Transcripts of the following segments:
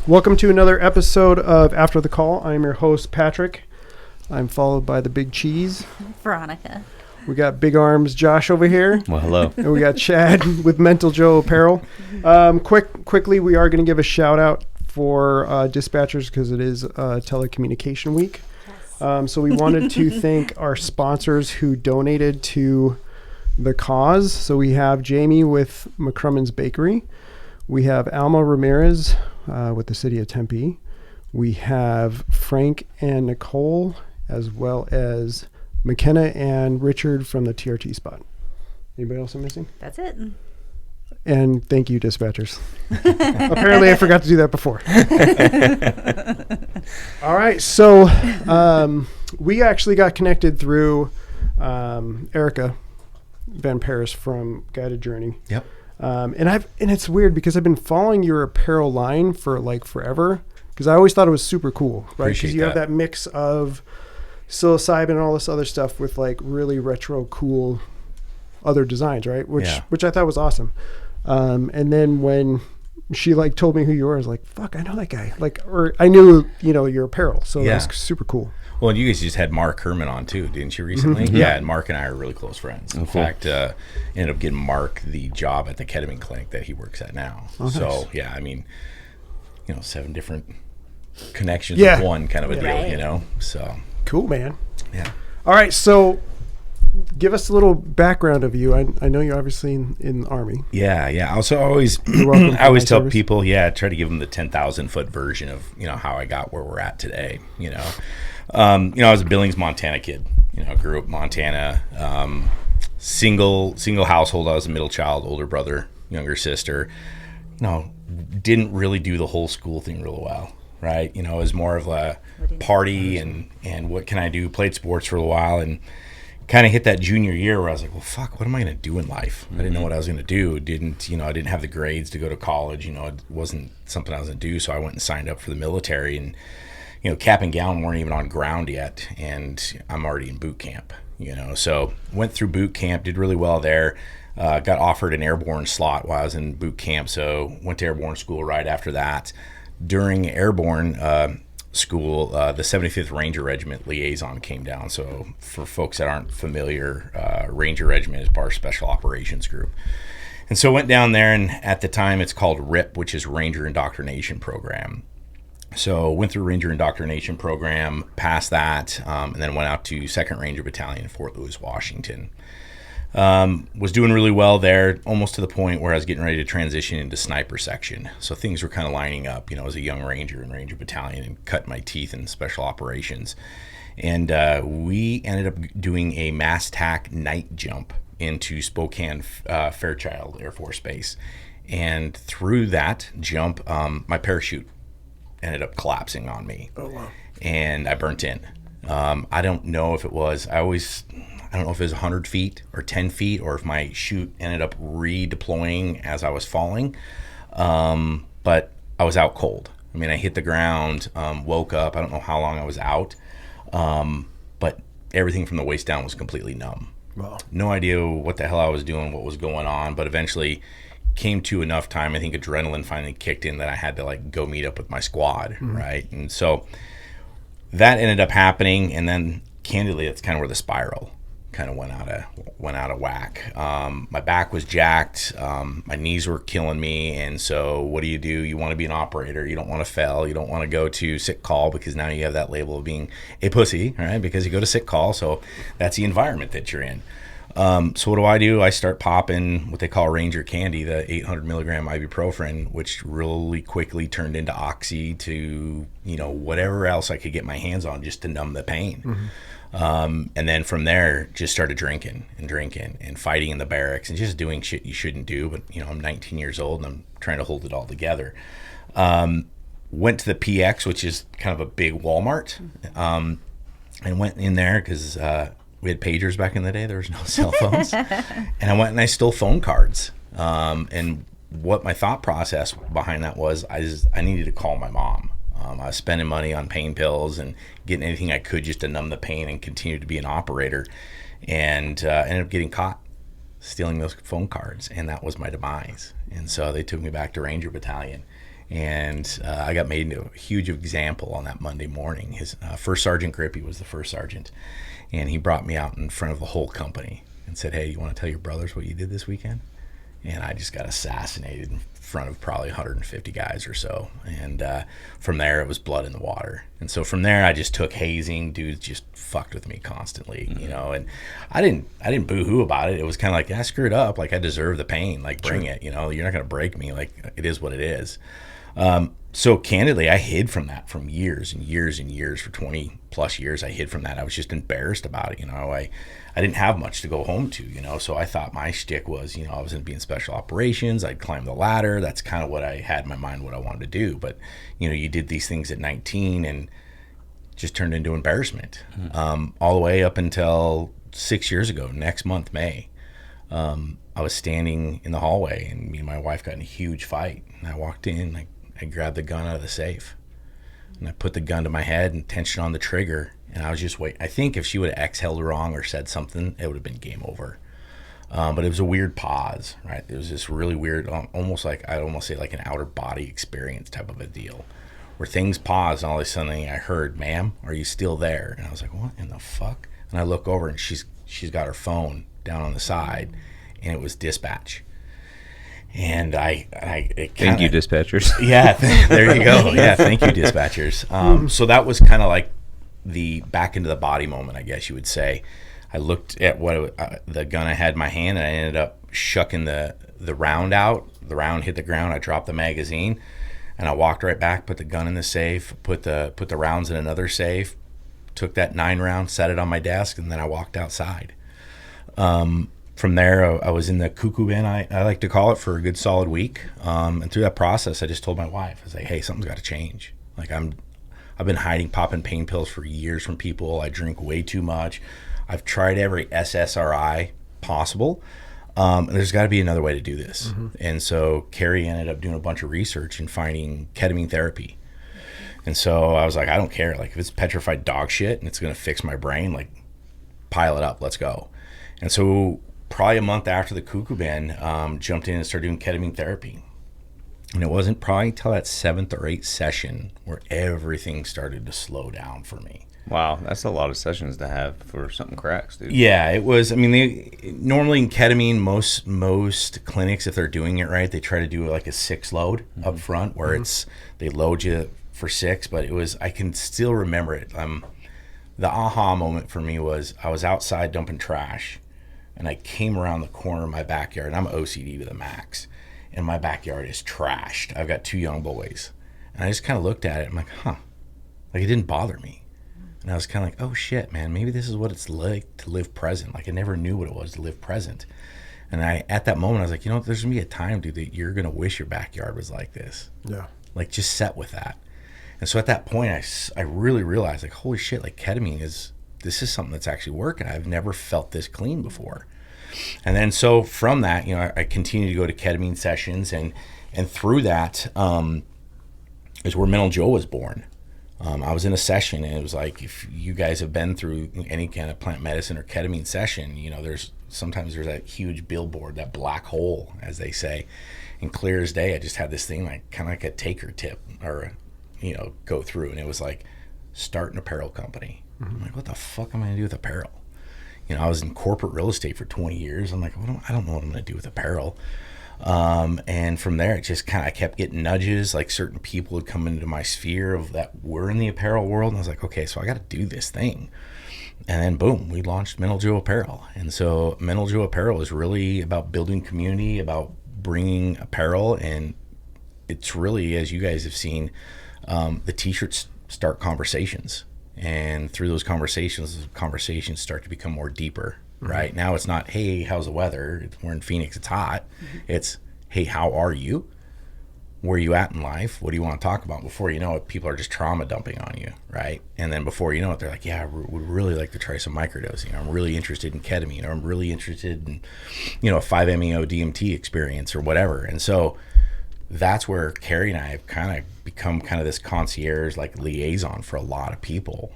Welcome to another episode of After the Call. I'm your host, Patrick. I'm followed by the big cheese, Veronica. We got Big Arms Josh over here. Well, hello. And we got Chad with Mental Joe Apparel. Quickly, we are going to give a shout out for dispatchers because it is telecommunication week. Yes. So we wanted to thank our sponsors who donated to the cause. So we have Jamie with McCrummen's Bakery. We have Alma Ramirez with the City of Tempe. We have Frank and Nicole, as well as McKenna and Richard from the TRT spot. Anybody else I'm missing? That's it. And thank you, dispatchers. Apparently I forgot to do that before. All right. So we actually got connected through Erica Van Paris from Guided Journey. Yep. And it's weird because I've been following your apparel line for like forever because I always thought it was super cool, right? Because you have that mix of psilocybin and all this other stuff with like really retro cool other designs, right? Which I thought was awesome. And then when she like told me who you were, I was like, fuck, I know that guy. Like, or I knew, your apparel. So that's super cool. Well, you guys just had Mark Herman on too, didn't you, recently? Mm-hmm. Yeah, and Mark and I are really close friends. In fact, ended up getting Mark the job at the ketamine clinic that he works at now. Oh, nice. So, yeah, I mean, 7 different connections with one kind of a deal, So cool, man. Yeah. All right, so give us a little background of you. I know you're obviously in the Army. Yeah. Also, I always tell people, try to give them the 10,000-foot version of how I got where we're at today. I was a Billings, Montana kid. Grew up in Montana. Single household. I was a middle child, older brother, younger sister. Didn't really do the whole school thing real well. Right. It was more of a party and what can I do? Played sports for a while and kind of hit that junior year where I was like, well, fuck, what am I going to do in life? I didn't know what I was going to do. I didn't have the grades to go to college. It wasn't something I was going to do. So I went and signed up for the military and, cap and gown weren't even on ground yet. And I'm already in boot camp, so went through boot camp, did really well there. Got offered an airborne slot while I was in boot camp. So went to airborne school right after that. During airborne school, the 75th Ranger Regiment liaison came down. So for folks that aren't familiar, Ranger Regiment is part of Special Operations Group. And so went down there, and at the time it's called RIP, which is Ranger Indoctrination Program. So went through Ranger Indoctrination Program, passed that, and then went out to 2nd Ranger Battalion in Fort Lewis, Washington. Was doing really well there, almost to the point where I was getting ready to transition into sniper section. So things were kind of lining up, as a young Ranger in Ranger Battalion and cutting my teeth in special operations. And we ended up doing a mass TAC night jump into Spokane Fairchild Air Force Base. And through that jump, my parachute ended up collapsing on me. Oh, wow. And I burnt in. I don't know if it was, I don't know if it was 100 feet or 10 feet or if my chute ended up redeploying as I was falling. But I was out cold. I hit the ground, woke up. I don't know how long I was out. But everything from the waist down was completely numb. Wow. No idea what the hell I was doing, what was going on, but eventually came to enough time. I think adrenaline finally kicked in that I had to go meet up with my squad. Mm-hmm. Right. And so that ended up happening. And then candidly, that's kind of where the spiral kind of went out of whack. My back was jacked. My knees were killing me. And so what do? You want to be an operator. You don't want to fail. You don't want to go to sick call because now you have that label of being a pussy, right? Because you go to sick call. So that's the environment that you're in. So what do? I start popping what they call Ranger Candy, the 800 milligram ibuprofen, which really quickly turned into Oxy to, whatever else I could get my hands on just to numb the pain. Mm-hmm. And then from there, just started drinking and fighting in the barracks and just doing shit you shouldn't do. But, I'm 19 years old and I'm trying to hold it all together. Went to the PX, which is kind of a big Walmart, and went in there because we had pagers back in the day. There was no cell phones. And I went and I stole phone cards. And what my thought process behind that was, I needed to call my mom. I was spending money on pain pills and getting anything I could just to numb the pain and continue to be an operator. And ended up getting caught stealing those phone cards. And that was my demise. And so they took me back to Ranger Battalion. And I got made into a huge example on that Monday morning. His First Sergeant Grippy was the first sergeant, and he brought me out in front of the whole company and said, "Hey, you want to tell your brothers what you did this weekend?" And I just got assassinated in front of probably 150 guys or so. And from there, it was blood in the water. And so from there, I just took hazing. Dudes just fucked with me constantly, you know. And I didn't boo-hoo about it. It was kind of like, I screwed up. Like, I deserve the pain. Like, bring it. You know, you're not going to break me. Like, it is what it is. So candidly, I hid from that from years and years and years. For 20 plus years, I hid from that. I was just embarrassed about it. You know, I didn't have much to go home to, you know, so I thought my shtick was, you know, I was going to be in special operations. I'd climb the ladder. That's kind of what I had in my mind, what I wanted to do. But, you know, you did these things at 19 and just turned into embarrassment. All the way up until 6 years ago, next month, May. I was standing in the hallway and me and my wife got in a huge fight. And I walked in, I grabbed the gun out of the safe and I put the gun to my head and tensioned on the trigger. And I was just waiting. I think if she would have exhaled wrong or said something, it would have been game over. But it was a weird pause, right? It was this really weird, almost like, I'd almost say like an outer body experience type of a deal, where things paused and all of a sudden I heard, "Ma'am, are you still there?" And I was like, "What in the fuck?" And I look over and she's got her phone down on the side and it was dispatch. And thank you, dispatchers. Yeah, there you go. Yeah, thank you, dispatchers. So that was kind of like the back into the body moment, I guess you would say. I looked at the gun I had in my hand, and I ended up shucking the round out. The round hit the ground. I dropped the magazine, and I walked right back, put the gun in the safe, put the rounds in another safe, took that 9 round, set it on my desk, and then I walked outside. From there, I was in the cuckoo bin, I like to call it, for a good solid week. And through that process, I just told my wife, I was like, "Hey, something's got to change. Like, I've been hiding popping pain pills for years from people. I drink way too much. I've tried every SSRI possible. There's got to be another way to do this." And so Carrie ended up doing a bunch of research and finding ketamine therapy. And so I was like, I don't care. Like, if it's petrified dog shit and it's going to fix my brain, like, pile it up. Let's go. And so probably a month after the cuckoo bin, jumped in and started doing ketamine therapy. And it wasn't probably until that 7th or 8th session where everything started to slow down for me. Wow, that's a lot of sessions to have for something cracks, dude. Yeah, it was. I mean, normally in ketamine, most clinics, if they're doing it right, they try to do like a 6 load up front, where they load you for 6. But it was, I can still remember it. The aha moment for me was I was outside dumping trash, and I came around the corner of my backyard, and I'm OCD to the max, and my backyard is trashed. I've got 2 young boys, and I just kind of looked at it. I'm like, huh, like, it didn't bother me. And I was kind of like, oh shit, man, maybe this is what it's like to live present. Like, I never knew what it was to live present. And at that moment, I was like, you know, there's gonna be a time, dude, that you're gonna wish your backyard was like this. Yeah. Like, just set with that. And so at that point, I really realized, like, holy shit, like, ketamine this is something that's actually working. I've never felt this clean before. And then so from that, you know, I continued to go to ketamine sessions, and through that is where Mental Joe was born. I was in a session, and it was like, if you guys have been through any kind of plant medicine or ketamine session, you know, sometimes there's that huge billboard, that black hole, as they say. And clear as day, I just had this thing, like, kind of like a taker tip, or, you know, go through, and it was like, start an apparel company. I'm like, what the fuck am I gonna do with apparel? You know, I was in corporate real estate for 20 years. I'm like, I don't know what I'm gonna do with apparel. And from there, it just kind of, I kept getting nudges, like certain people would come into my sphere of that were in the apparel world. And I was like, okay, so I got to do this thing. And then boom, we launched Mental Joe Apparel. And so Mental Joe Apparel is really about building community, about bringing apparel. And it's really, as you guys have seen, the t-shirts start conversations. And through those conversations start to become more deeper. Right now, it's not, hey, how's the weather? We're in Phoenix, it's hot. It's, hey, how are you? Where are you at in life? What do you want to talk about? Before you know it, people are just trauma dumping on you, right? And then before you know it, they're like, yeah, I would really like to try some microdosing. I'm really interested in ketamine, or I'm really interested in, you know, a 5-MeO DMT experience or whatever. And so that's where Carrie and I have kind of become kind of this concierge, like, liaison for a lot of people.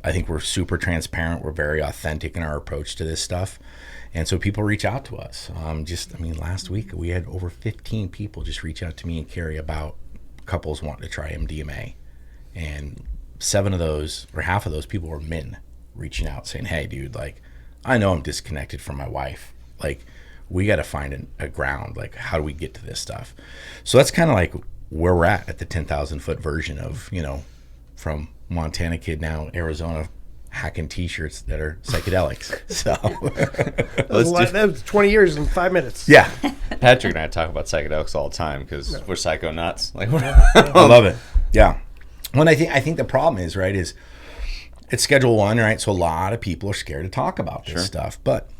I think we're super transparent. We're very authentic in our approach to this stuff. And so people reach out to us. Last week we had over 15 people just reach out to me and Carrie about couples wanting to try MDMA, and 7 of those or half of those people were men reaching out saying, hey dude, like I know I'm disconnected from my wife, like we got to find a ground, like how do we get to this stuff? So that's kind of like where we're at the 10,000 foot version of, you know, from Montana kid, now Arizona, hacking t-shirts that are psychedelics. So that was 20 years in 5 minutes. Yeah. Patrick and I talk about psychedelics all the time because we're psycho nuts. Like, I love it. Yeah. Well, I think the problem is, right, is it's Schedule 1, right? So a lot of people are scared to talk about this stuff. But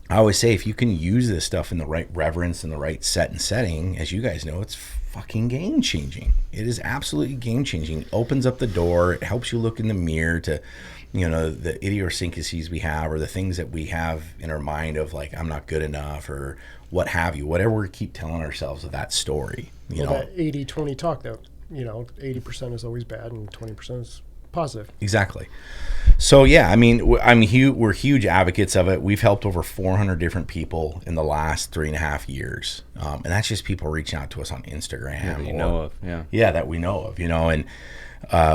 I always say, if you can use this stuff in the right reverence and the right set and setting, as you guys know, it's fucking game changing. It is absolutely game changing. It opens up the door. It helps you look in the mirror to, you know, the idiosyncrasies we have, or the things that we have in our mind of like, I'm not good enough, or what have you, whatever we keep telling ourselves of that story. You know, that 80-20 talk that, you know, 80% is always bad and 20% is positive. Exactly. So yeah, I mean, we're huge advocates of it. We've helped over 400 different people in the last 3.5 years, and that's just people reaching out to us on Instagram. that you know of, that we know of, you know, and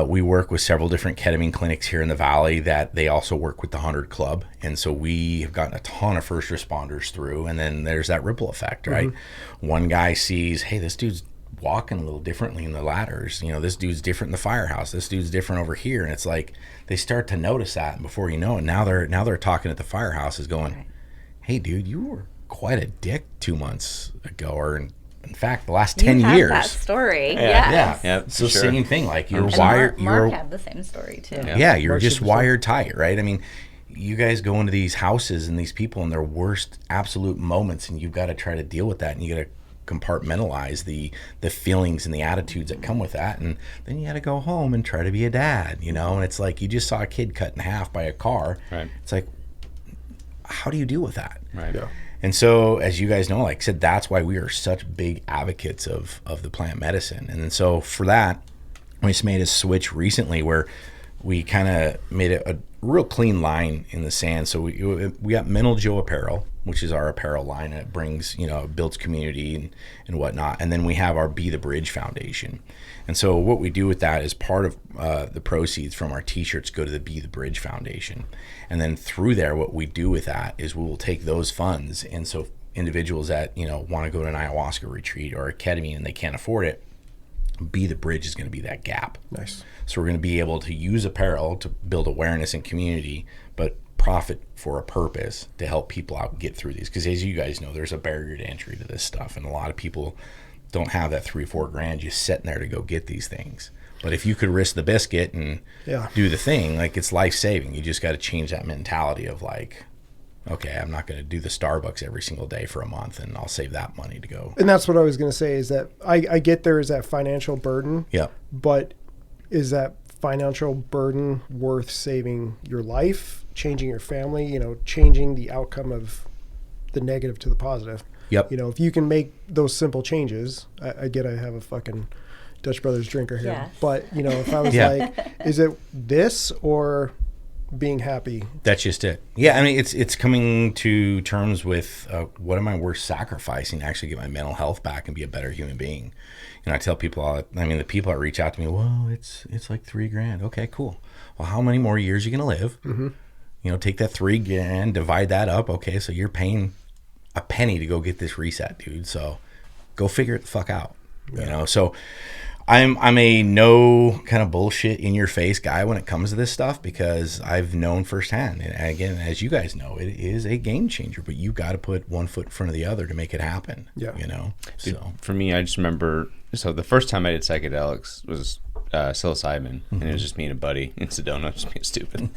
we work with several different ketamine clinics here in the Valley that they also work with the 100 Club, and so we have gotten a ton of first responders through, and then there's that ripple effect, right? One guy sees, hey, this dude's walking a little differently in the ladders, you know, this dude's different in the firehouse, this dude's different over here, and it's like they start to notice that, and before you know it, now they're talking at the firehouse is going, hey dude, you were quite a dick 2 months ago, or in fact the last 10 years. That story. Yeah. So sure. Same thing, like you're And wired. Mark had the same story too. You're just wired tight, right? I mean, you guys go into these houses and these people in their worst absolute moments, and you've got to try to deal with that, and you got to compartmentalize the feelings and the attitudes that come with that, and then you got to go home and try to be a dad, you know. And it's like you just saw a kid cut in half by a car. Right. It's like, how do you deal with that? Right. Yeah. And so, as you guys know, like I said, that's why we are such big advocates of the plant medicine. And so for that, we just made a switch recently where we kind of made a real clean line in the sand. So we got Mental Joe Apparel, which is our apparel line. It brings, you know, builds community and whatnot. And then we have our Be the Bridge Foundation. And so what we do with that is part of the proceeds from our t-shirts go to the Be the Bridge Foundation. And then through there, what we do with that is we will take those funds. And so individuals that, you know, want to go to an ayahuasca retreat or a ketamine and they can't afford it, Be the Bridge is going to be that gap. Nice. So we're going to be able to use apparel to build awareness and community, but profit for a purpose to help people out get through these. Because as you guys know, there's a barrier to entry to this stuff, and a lot of people don't have that $3-4 just sitting there to go get these things. But if you could risk the biscuit and do the thing, like, it's life-saving. You just got to change that mentality of like, okay, I'm not going to do the Starbucks every single day for a month, and I'll save that money to go. And that's what I was going to say, is that I get there is that financial burden. Yep. But is that financial burden worth saving your life, changing your family, you know, changing the outcome of the negative to the positive? Yep. You know, if you can make those simple changes, I get I have a fucking Dutch Brothers drinker here. Yes. But, you know, if I was like, is it this or being happy? That's just it. Yeah, I mean, it's coming to terms with what am I worth sacrificing to actually get my mental health back and be a better human being. And I tell people, the people that reach out to me, well, it's like $3,000. Okay, cool. Well, how many more years are you going to live? Mm-hmm. You know, take that $3,000, divide that up. Okay, so you're paying a penny to go get this reset, dude. So go figure it the fuck out. Yeah. You know, so I'm a no kind of bullshit in your face guy when it comes to this stuff, because I've known firsthand. And again, as you guys know, it is a game changer, but you got to put one foot in front of the other to make it happen. Yeah. You know, Dude, so for me, I just remember, so the first time I did psychedelics was psilocybin, and it was just me and a buddy in Sedona, just being stupid.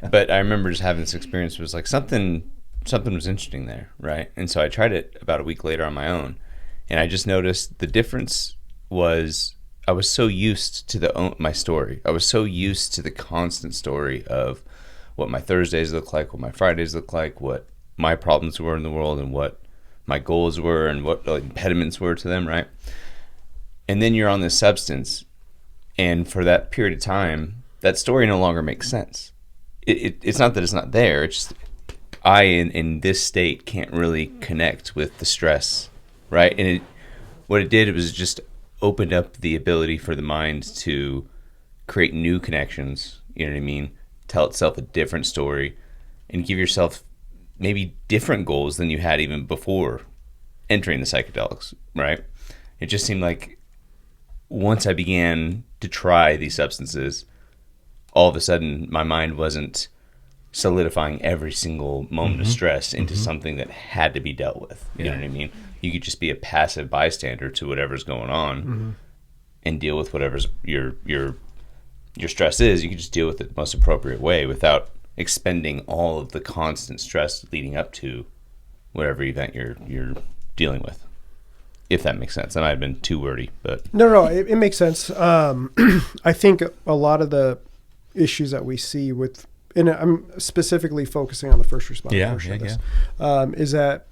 But I remember just having this experience. It was like something was interesting there, right? And so I tried it about a week later on my own, and I just noticed the difference was I was so used to my story. I was so used to the constant story of what my Thursdays look like, what my Fridays look like, what my problems were in the world, and what my goals were, and what the impediments were to them, right? And then you're on this substance, and for that period of time, that story no longer makes sense. It's not that it's not there. It's just I, in this state, can't really connect with the stress, right? And what it did, it was just opened up the ability for the mind to create new connections, you know what I mean? Tell itself a different story and give yourself maybe different goals than you had even before entering the psychedelics, right? It just seemed like once I began to try these substances, all of a sudden my mind wasn't solidifying every single moment of stress into something that had to be dealt with. You know what I mean? You could just be a passive bystander to whatever's going on and deal with whatever's your stress is. You can just deal with it the most appropriate way without expending all of the constant stress leading up to whatever event you're dealing with. If that makes sense. That might have been too wordy, but no, it makes sense. I think a lot of the issues that we see with, and I'm specifically focusing on the first responder portion of this, is that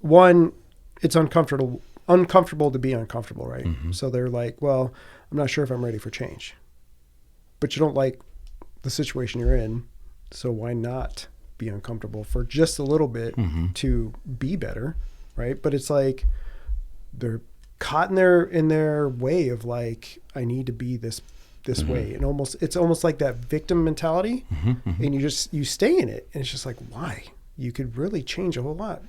one, it's uncomfortable to be uncomfortable, right? So they're like, well, I'm not sure if I'm ready for change, but you don't like the situation you're in, so why not be uncomfortable for just a little bit to be better, right? But it's like they're caught in their way of like, I need to be this way, and it's almost like that victim mentality, and you stay in it, and it's just like, why? You could really change a whole lot,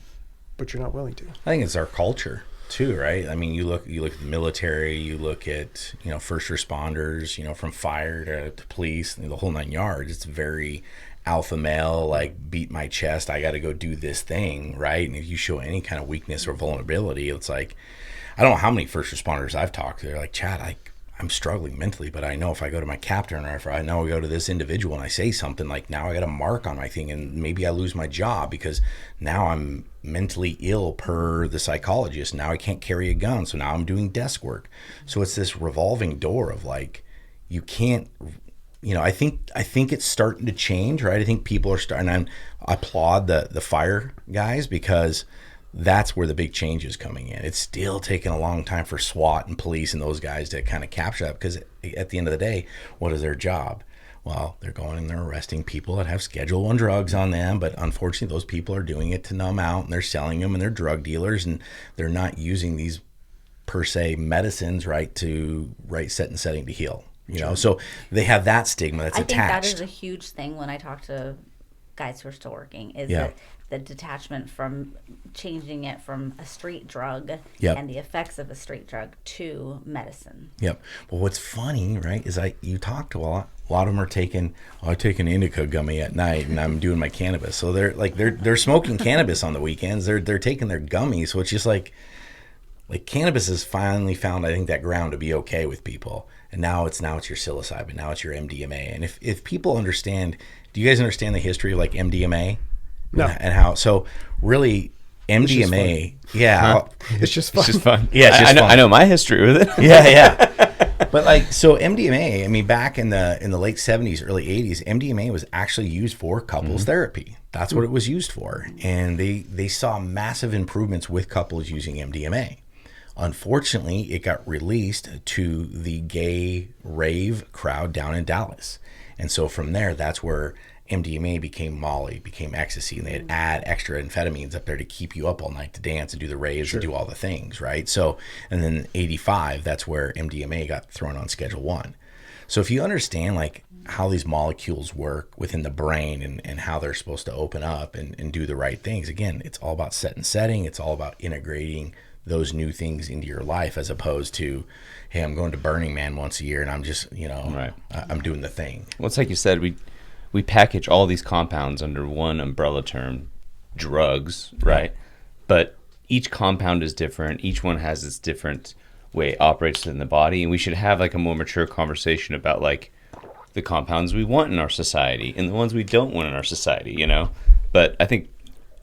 but you're not willing to. I think it's our culture too, right? I mean, you look at the military, you look at first responders, from fire to police, the whole 9 yards. It's very alpha male, like beat my chest, I got to go do this thing, right? And if you show any kind of weakness or vulnerability, it's like, I don't know how many first responders I've talked to. They're like, Chad, I'm struggling mentally, but I know if I go to my captain or if I know I go to this individual and I say something, like now I got a mark on my thing and maybe I lose my job because now I'm mentally ill per the psychologist. Now I can't carry a gun. So now I'm doing desk work. So it's this revolving door of like, you can't, I think it's starting to change, right? I think people are starting, and I applaud the fire guys because that's where the big change is coming in. It's still taking a long time for SWAT and police and those guys to kind of capture that, because at the end of the day, what is their job? Well, they're going and they're arresting people that have Schedule I drugs on them, but unfortunately those people are doing it to numb out, and they're selling them, and they're drug dealers, and they're not using these per se medicines set and setting to heal. So they have that stigma that's attached. I think that is a huge thing when I talk to guys who are still working, is that the detachment from changing it from a street drug and the effects of a street drug to medicine. Yep. Well, what's funny, right, is you talk to a lot of them are taking, I take an indica gummy at night and I'm doing my cannabis. So they're smoking cannabis on the weekends. They're taking their gummies. So it's just like cannabis has finally found, I think, that ground to be okay with people. And now it's your psilocybin, now it's your MDMA. And if people understand, do you guys understand the history of like MDMA? No. And how, so really MDMA, it's just fun. It's just fun. Yeah, it's just fun. I know my history with it. Yeah. But so MDMA, I mean, back in the late 70s, early 80s, MDMA was actually used for couples therapy. That's what it was used for. And they saw massive improvements with couples using MDMA. Unfortunately, it got released to the gay rave crowd down in Dallas. And so from there, that's where MDMA became Molly, became ecstasy, and they'd add extra amphetamines up there to keep you up all night to dance and do the raves and do all the things, right? So, and then 85, that's where MDMA got thrown on Schedule I. So if you understand like how these molecules work within the brain and how they're supposed to open up and do the right things, again, it's all about set and setting. It's all about integrating those new things into your life, as opposed to, hey, I'm going to Burning Man once a year and I'm just, I'm doing the thing. Well, it's like you said, we package all these compounds under one umbrella term, drugs, right? But each compound is different. Each one has its different way it operates in the body. And we should have like a more mature conversation about like the compounds we want in our society and the ones we don't want in our society, But I think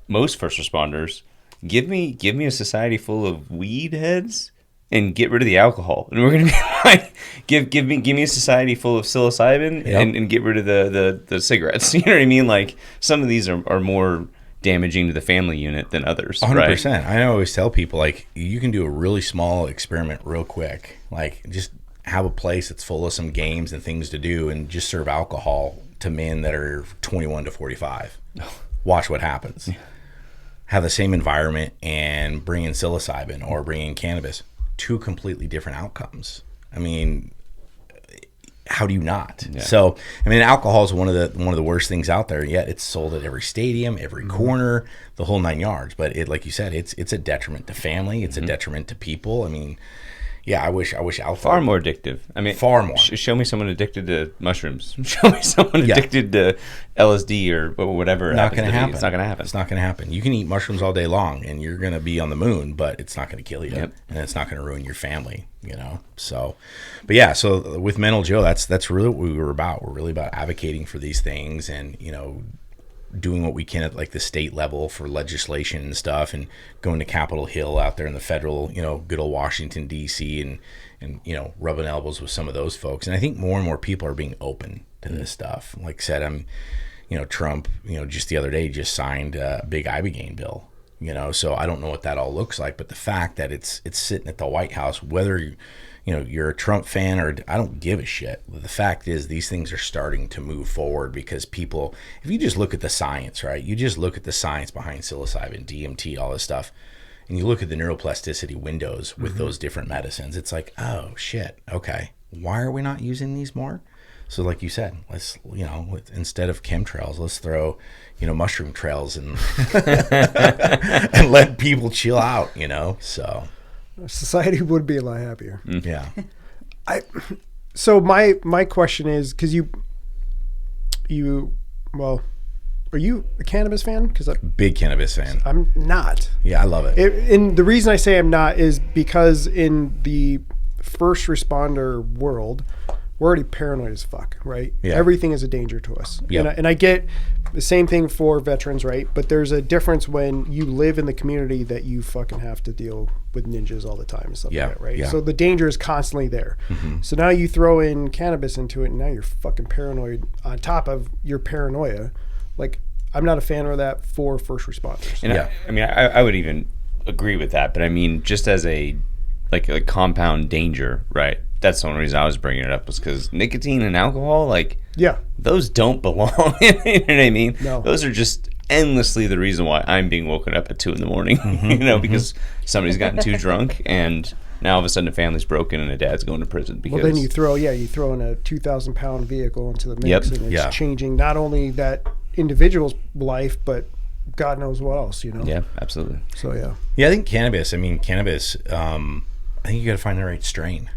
most first responders, give me a society full of weed heads and get rid of the alcohol, and we're gonna be like, give me a society full of psilocybin and get rid of the cigarettes. You know what I mean? Like some of these are more damaging to the family unit than others. 100%. Right? I always tell people like you can do a really small experiment real quick, like just have a place that's full of some games and things to do, and just serve alcohol to men that are 21 to 45. Watch what happens. Have the same environment and bring in psilocybin or bring in cannabis. two completely different outcomes. I mean, how do you not? Yeah. So, I mean, alcohol is one of the worst things out there. Yet it's sold at every stadium, every corner, the whole 9 yards. But it, like you said, it's a detriment to family. It's a detriment to people. I mean, yeah, I wish alcohol. Far more addictive. I mean, far more. Show me someone addicted to mushrooms. Show me someone addicted to LSD or whatever. Not going to happen. It's not going to happen. It's not going to happen. You can eat mushrooms all day long, and you're going to be on the moon, but it's not going to kill you, and it's not going to ruin your family. You know. So, but yeah. So with Mental Joe, that's really what we were about. We're really about advocating for these things, and doing what we can at like the state level for legislation and stuff, and going to Capitol Hill out there in the federal, good old Washington D.C. and rubbing elbows with some of those folks. And I think more and more people are being open to this stuff. Like I said, Trump, just the other day just signed a big ibogaine bill. So I don't know what that all looks like, but the fact that it's sitting at the White House, whether you're a Trump fan or I don't give a shit. The fact is these things are starting to move forward because people, if you just look at the science, right? You just look at the science behind psilocybin, DMT, all this stuff, and you look at the neuroplasticity windows with those different medicines. It's like, oh shit, okay. Why are we not using these more? So like you said, let's, instead of chemtrails, let's throw, mushroom trails and and let people chill out, so. Society would be a lot happier. Yeah. So my question is, because are you a cannabis fan? Big cannabis fan. I'm not. Yeah, I love it. And the reason I say I'm not is because in the first responder world, we're already paranoid as fuck, right? Yeah. Everything is a danger to us. Yep. And I get the same thing for veterans, right? But there's a difference when you live in the community that you fucking have to deal with ninjas all the time and stuff like that, right? Yeah. So the danger is constantly there. So now you throw in cannabis into it, and now you're fucking paranoid on top of your paranoia. Like, I'm not a fan of that for first responders. And I would even agree with that, but I mean, just as a compound danger, right? That's the only reason I was bringing it up, was because nicotine and alcohol, those don't belong. You know what I mean? No. Those are just endlessly the reason why I'm being woken up at 2 a.m, because somebody's gotten too drunk, and now all of a sudden the family's broken and the dad's going to prison. Because then you throw in a 2,000-pound vehicle into the mix, and it's changing not only that individual's life, but God knows what else, Yeah, absolutely. So, yeah. Yeah, I think cannabis, I think you got to find the right strain.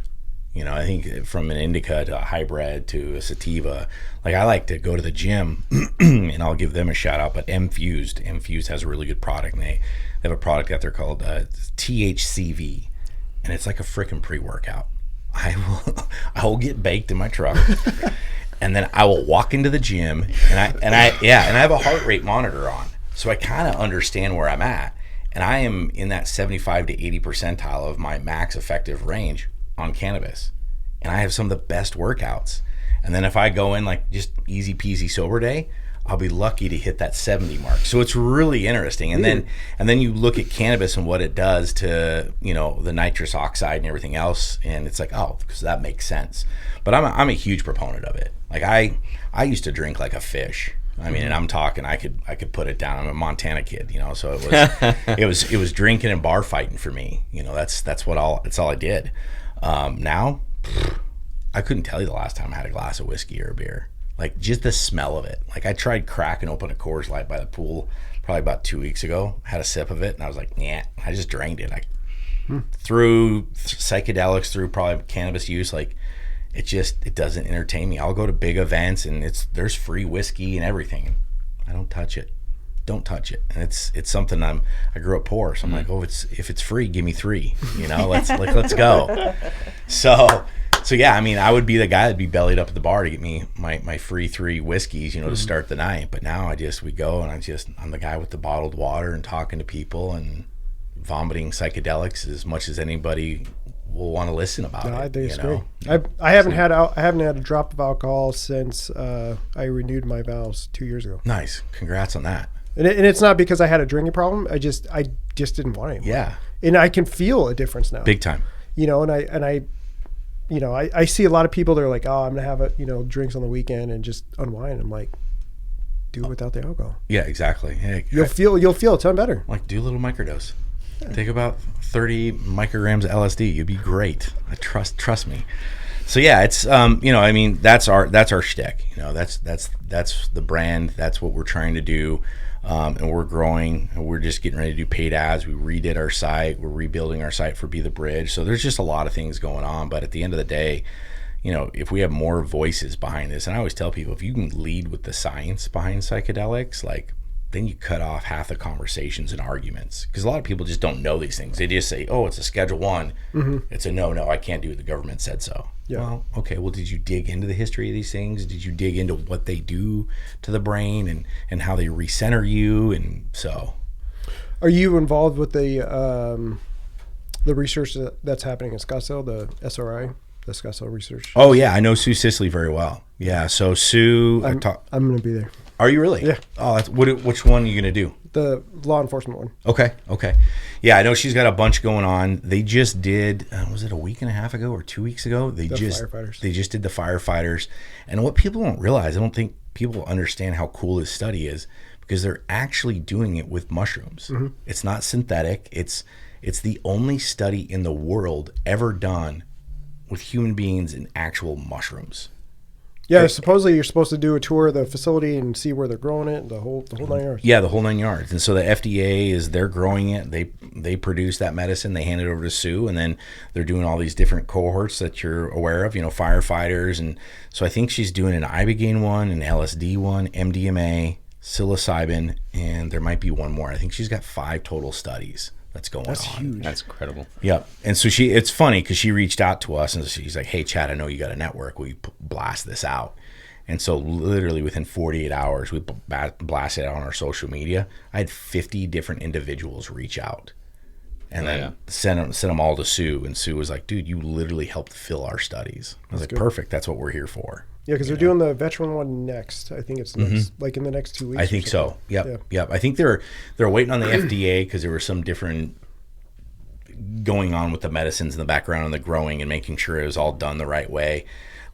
I think from an indica to a hybrid to a sativa, I like to go to the gym and I'll give them a shout out, but M-Fused has a really good product, and they have a product out there called THCV, and it's like a freaking pre-workout. I will get baked in my truck and then I will walk into the gym and I have a heart rate monitor on, so I kind of understand where I'm at, and I am in that 75 to 80 percentile of my max effective range on cannabis, and I have some of the best workouts. And then if I go in just easy peasy sober day, I'll be lucky to hit that 70 mark. So it's really interesting. And then you look at cannabis and what it does to the nitrous oxide and everything else, and it's like, oh, because that makes sense. But I'm a huge proponent of it. I used to drink like a fish. I mean, and I'm talking, I could put it down. I'm a Montana kid, so it was drinking and bar fighting for me. That's all I did. Now, I couldn't tell you the last time I had a glass of whiskey or a beer. Just the smell of it. I tried cracking open a Coors Light by the pool probably about 2 weeks ago, had a sip of it, and I was like, yeah, I just drained it. Through psychedelics, through probably cannabis use, it doesn't entertain me. I'll go to big events and there's free whiskey and everything. I don't touch it. Don't touch it. And it's something I grew up poor, so I'm like, oh, if it's free, give me 3. Let's go. So yeah, I would be the guy that'd be bellied up at the bar to get me my free 3 whiskeys, to start the night. But now we go and I'm the guy with the bottled water and talking to people and vomiting psychedelics as much as anybody will want to listen about it. I think it's great. I haven't had a drop of alcohol since I renewed my vows 2 years ago. Nice, congrats on that. And it's not because I had a drinking problem. I just didn't want it anymore. Yeah, and I can feel a difference now, big time. I see a lot of people that are like, oh, I'm gonna have drinks on the weekend and just unwind. I'm like, do it without the alcohol. Yeah, exactly. Hey, you'll feel a ton better. Do a little microdose. Take about 30 micrograms of LSD. You'd be great. I trust me. So yeah, it's I mean, that's our shtick. That's the brand. That's what we're trying to do. And we're growing, and we're just getting ready to do paid ads. We redid our site. We're rebuilding our site for Be the Bridge. So there's just a lot of things going on. But at the end of the day, if we have more voices behind this, and I always tell people, if you can lead with the science behind psychedelics, like, then you cut off half the conversations and arguments. Because a lot of people just don't know these things. They just say, oh, it's a Schedule 1. Mm-hmm. It's a no, I can't do it. The government said so. Yeah. Well, okay. Well, did you dig into the history of these things? Did you dig into what they do to the brain and how they recenter you? And so, are you involved with the research that's happening in Scottsdale, the SRI, the Scottsdale research? Oh yeah, I know Sue Sisley very well. Yeah, so Sue, I'm going to be there. Are you really? Yeah. Oh, which one are you going to do? The law enforcement one. Okay. Yeah, I know she's got a bunch going on. They just did, was it a week and a half ago or 2 weeks ago? They just did the firefighters. And what people don't realize, I don't think people understand how cool this study is, because they're actually doing it with mushrooms. Mm-hmm. It's not synthetic. It's the only study in the world ever done with human beings and actual mushrooms. Yeah, supposedly you're supposed to do a tour of the facility and see where they're growing it, the whole 9 yards. Yeah, the whole 9 yards. And so the FDA they're growing it. They produce that medicine. They hand it over to Sue, and then they're doing all these different cohorts that you're aware of, firefighters. And so I think she's doing an Ibogaine one, an LSD one, MDMA, psilocybin, and there might be one more. I think she's got 5 total studies that's going on. That's huge. That's incredible. Yep. And so it's funny because she reached out to us and she's like, hey, Chad, I know you got a network. We blast this out. And so literally within 48 hours, we blasted it out on our social media. I had 50 different individuals reach out and then sent them all to Sue. And Sue was like, dude, you literally helped fill our studies. I was like, perfect. That's what we're here for. Yeah, because they're doing the veteran one next. I think it's next, like in the next 2 weeks. I think so. Yep. I think they're waiting on the FDA because there were some different going on with the medicines in the background and the growing and making sure it was all done the right way.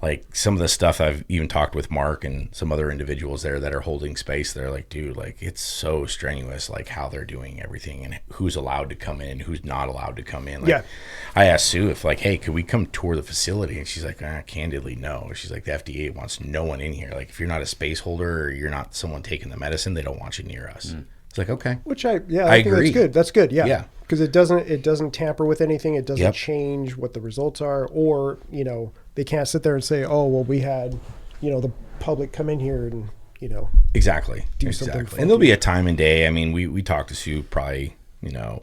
Like some of the stuff I've even talked with Mark and some other individuals there that are holding space. They're like, dude, like it's so strenuous, like how they're doing everything and who's allowed to come in, who's not allowed to come in. Like, I asked Sue if like, hey, could we come tour the facility? And she's like, candidly, no. She's like, the FDA wants no one in here. Like if you're not a space holder or you're not someone taking the medicine, they don't want you near us. It's like, okay. Which I think agree. That's good. That's good. Yeah. Because it doesn't tamper with anything. It doesn't change what the results are, or they can't sit there and say, oh well, we had the public come in here and exactly do something funky. And there'll be a time and day. I mean, we talk to Sue probably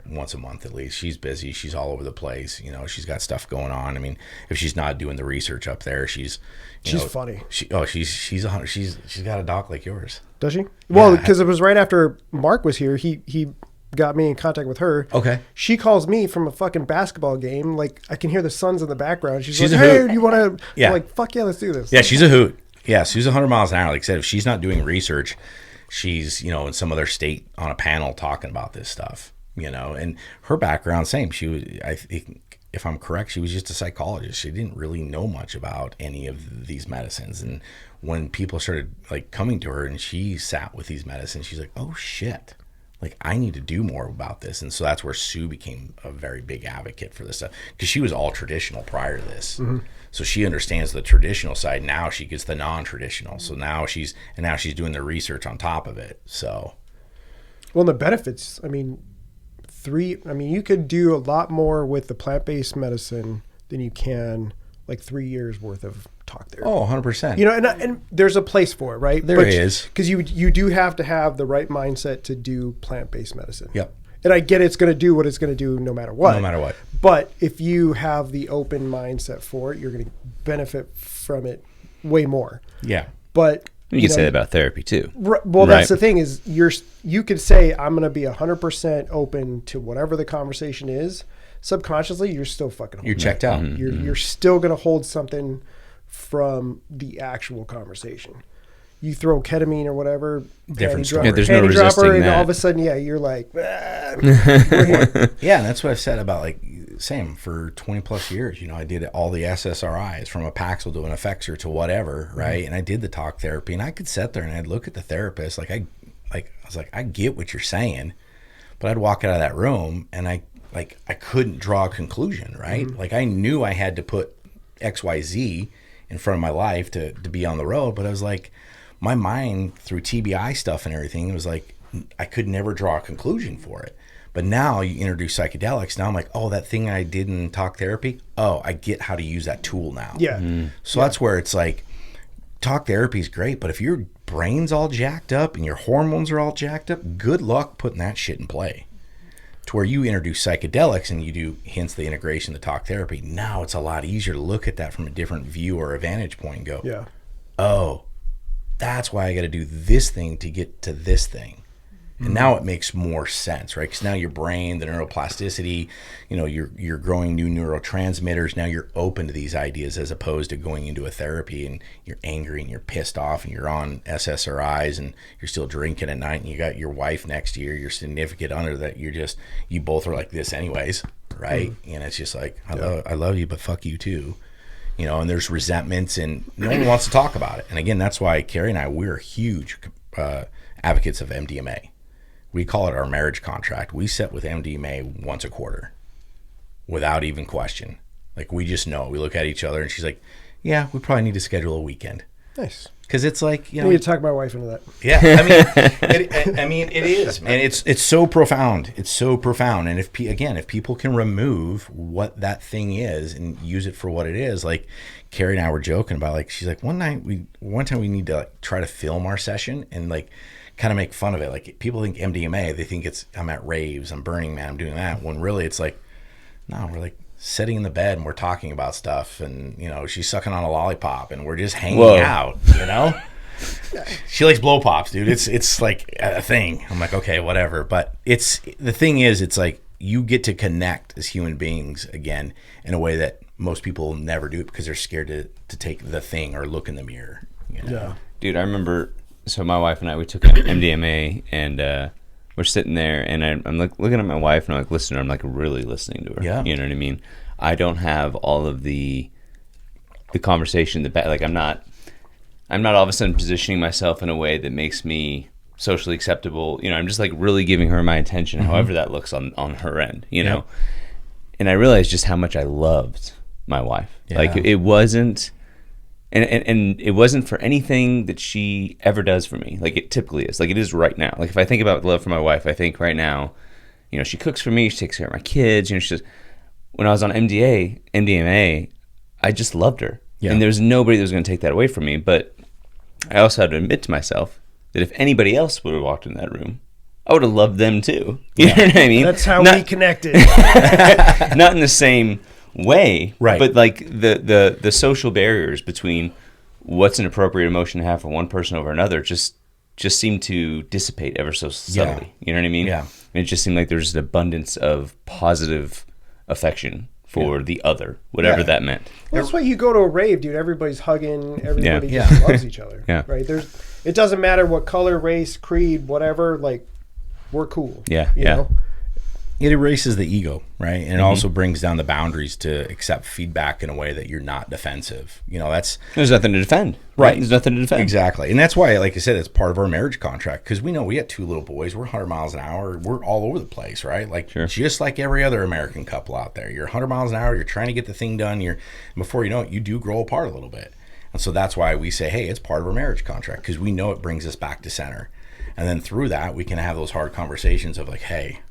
once a month at least. She's busy. She's all over the place. She's got stuff going on. I mean, if she's not doing the research up there, she's funny. She's got a doc like yours. Does she? Well, because it was right after Mark was here. He got me in contact with her. Okay. She calls me from a fucking basketball game. Like I can hear the Suns in the background. She's like, hey, do you want to? Yeah. I'm like, fuck yeah, let's do this. Yeah, she's a hoot. Yeah, she's 100 miles an hour. Like I said, if she's not doing research, she's in some other state on a panel talking about this stuff. And her background, same. She was, I think, if I'm correct, she was just a psychologist. She didn't really know much about any of these medicines. And when people started like coming to her and she sat with these medicines, she's like, oh shit, like I need to do more about this. And so that's where Sue became a very big advocate for this stuff, because she was all traditional prior to this. Mm-hmm. So she understands the traditional side. Now she gets the non-traditional. So now she's doing the research on top of it. So, well, the benefits, you could do a lot more with the plant-based medicine than you can like 3 years worth of talk therapy. Oh, 100%. And there's a place for it, right? There is. Because you do have to have the right mindset to do plant-based medicine. Yep. And I get it's going to do what it's going to do no matter what. No matter what. But if you have the open mindset for it, you're going to benefit from it way more. Yeah. But you can say that about therapy too. Well, that's the thing is you could say I'm going to be 100% open to whatever the conversation is. Subconsciously, you're still fucking. You're checked out. Mm-hmm. You're still going to hold something from the actual conversation. You throw ketamine or whatever, different story. Yeah, there's no resisting dropper, and that. all of a sudden, you're like, Yeah, and that's what I've said about like Sam for 20 plus years. I did all the SSRIs from a Paxil to an Effexor to whatever, right? Mm-hmm. And I did the talk therapy, and I could sit there and I'd look at the therapist I was like, I get what you're saying, But I'd walk out of that room and I couldn't draw a conclusion, right? Mm-hmm. Like I knew I had to put XYZ in front of my life to be on the road, but I was like, my mind through TBI stuff and everything, it was like, I could never draw a conclusion for it. But now you introduce psychedelics. Now I'm like, oh, that thing I did in talk therapy. Oh, I get how to use that tool now. Yeah. Mm-hmm. So that's where it's like, talk therapy is great, but if your brain's all jacked up and your hormones are all jacked up, good luck putting that shit in play. To where you introduce psychedelics and you do, hence the integration to talk therapy. Now it's a lot easier to look at that from a different view or a vantage point and go, yeah, oh, that's why I got to do this thing to get to this thing. And now it makes more sense, right? Because now your brain, the neuroplasticity, you're growing new neurotransmitters. Now you're open to these ideas as opposed to going into a therapy and you're angry and you're pissed off and you're on SSRIs and you're still drinking at night and you got your wife next to you, your significant other that you both are like this anyways, right? And it's just like, I love you, but fuck you too. And there's resentments and no one wants to talk about it. And again, that's why Carrie and I, we're huge advocates of MDMA. We call it our marriage contract. We sit with MDMA once a quarter without even question. Like, we just know. We look at each other and she's like, yeah, we probably need to schedule a weekend. Nice. Because it's like, I need to talk my wife into that. Yeah, it is, man. It's so profound. It's so profound. And if people can remove what that thing is and use it for what it is, like Carrie and I were joking about, like, she's like, one time we need to like try to film our session and like kind of make fun of it. Like, people think MDMA, they think I'm at raves, I'm Burning Man, I'm doing that. When really it's like, no, we're like sitting in the bed and we're talking about stuff and, she's sucking on a lollipop and we're just hanging out, She likes blow pops, dude. It's like a thing. I'm like, okay, whatever. But the thing is, it's like you get to connect as human beings again in a way that most people never do because they're scared to take the thing or look in the mirror. Yeah. Dude, I remember, so my wife and I, we took an MDMA and we're sitting there and I'm like looking at my wife and I'm like listening to her. I'm like really listening to her. Yeah. You know what I mean? I don't have all of the conversation, like I'm not all of a sudden positioning myself in a way that makes me socially acceptable. I'm just like really giving her my attention, however that looks on her end, know? And I realized just how much I loved my wife. Yeah. Like it wasn't, and it wasn't for anything that she ever does for me. Like it typically is. Like it is right now. Like if I think about love for my wife, I think right now, she cooks for me, she takes care of my kids. When I was on MDMA, I just loved her. Yeah. And there's nobody that was going to take that away from me. But I also had to admit to myself that if anybody else would have walked in that room, I would have loved them too. You know what I mean? That's how we connected. Not in the same way, right? But like the social barriers between what's an appropriate emotion to have for one person over another just seem to dissipate ever so subtly. You know what I mean? Yeah. And it just seemed like there's an abundance of positive affection for the other, whatever that meant. Well, that's why you go to a rave, dude. Everybody's hugging. Everybody just loves each other. Yeah. Right? It doesn't matter what color, race, creed, whatever. Like, we're cool. Yeah. You know? It erases the ego, right? And it also brings down the boundaries to accept feedback in a way that you're not defensive. There's nothing to defend, right? There's nothing to defend. Exactly. And that's why, like I said, it's part of our marriage contract because we know we got 2 little boys. We're 100 miles an hour. We're all over the place, right? Like just like every other American couple out there. You're 100 miles an hour. You're trying to get the thing done. Before you know it, you do grow apart a little bit. And so that's why we say, hey, it's part of our marriage contract because we know it brings us back to center. And then through that, we can have those hard conversations of like, hey,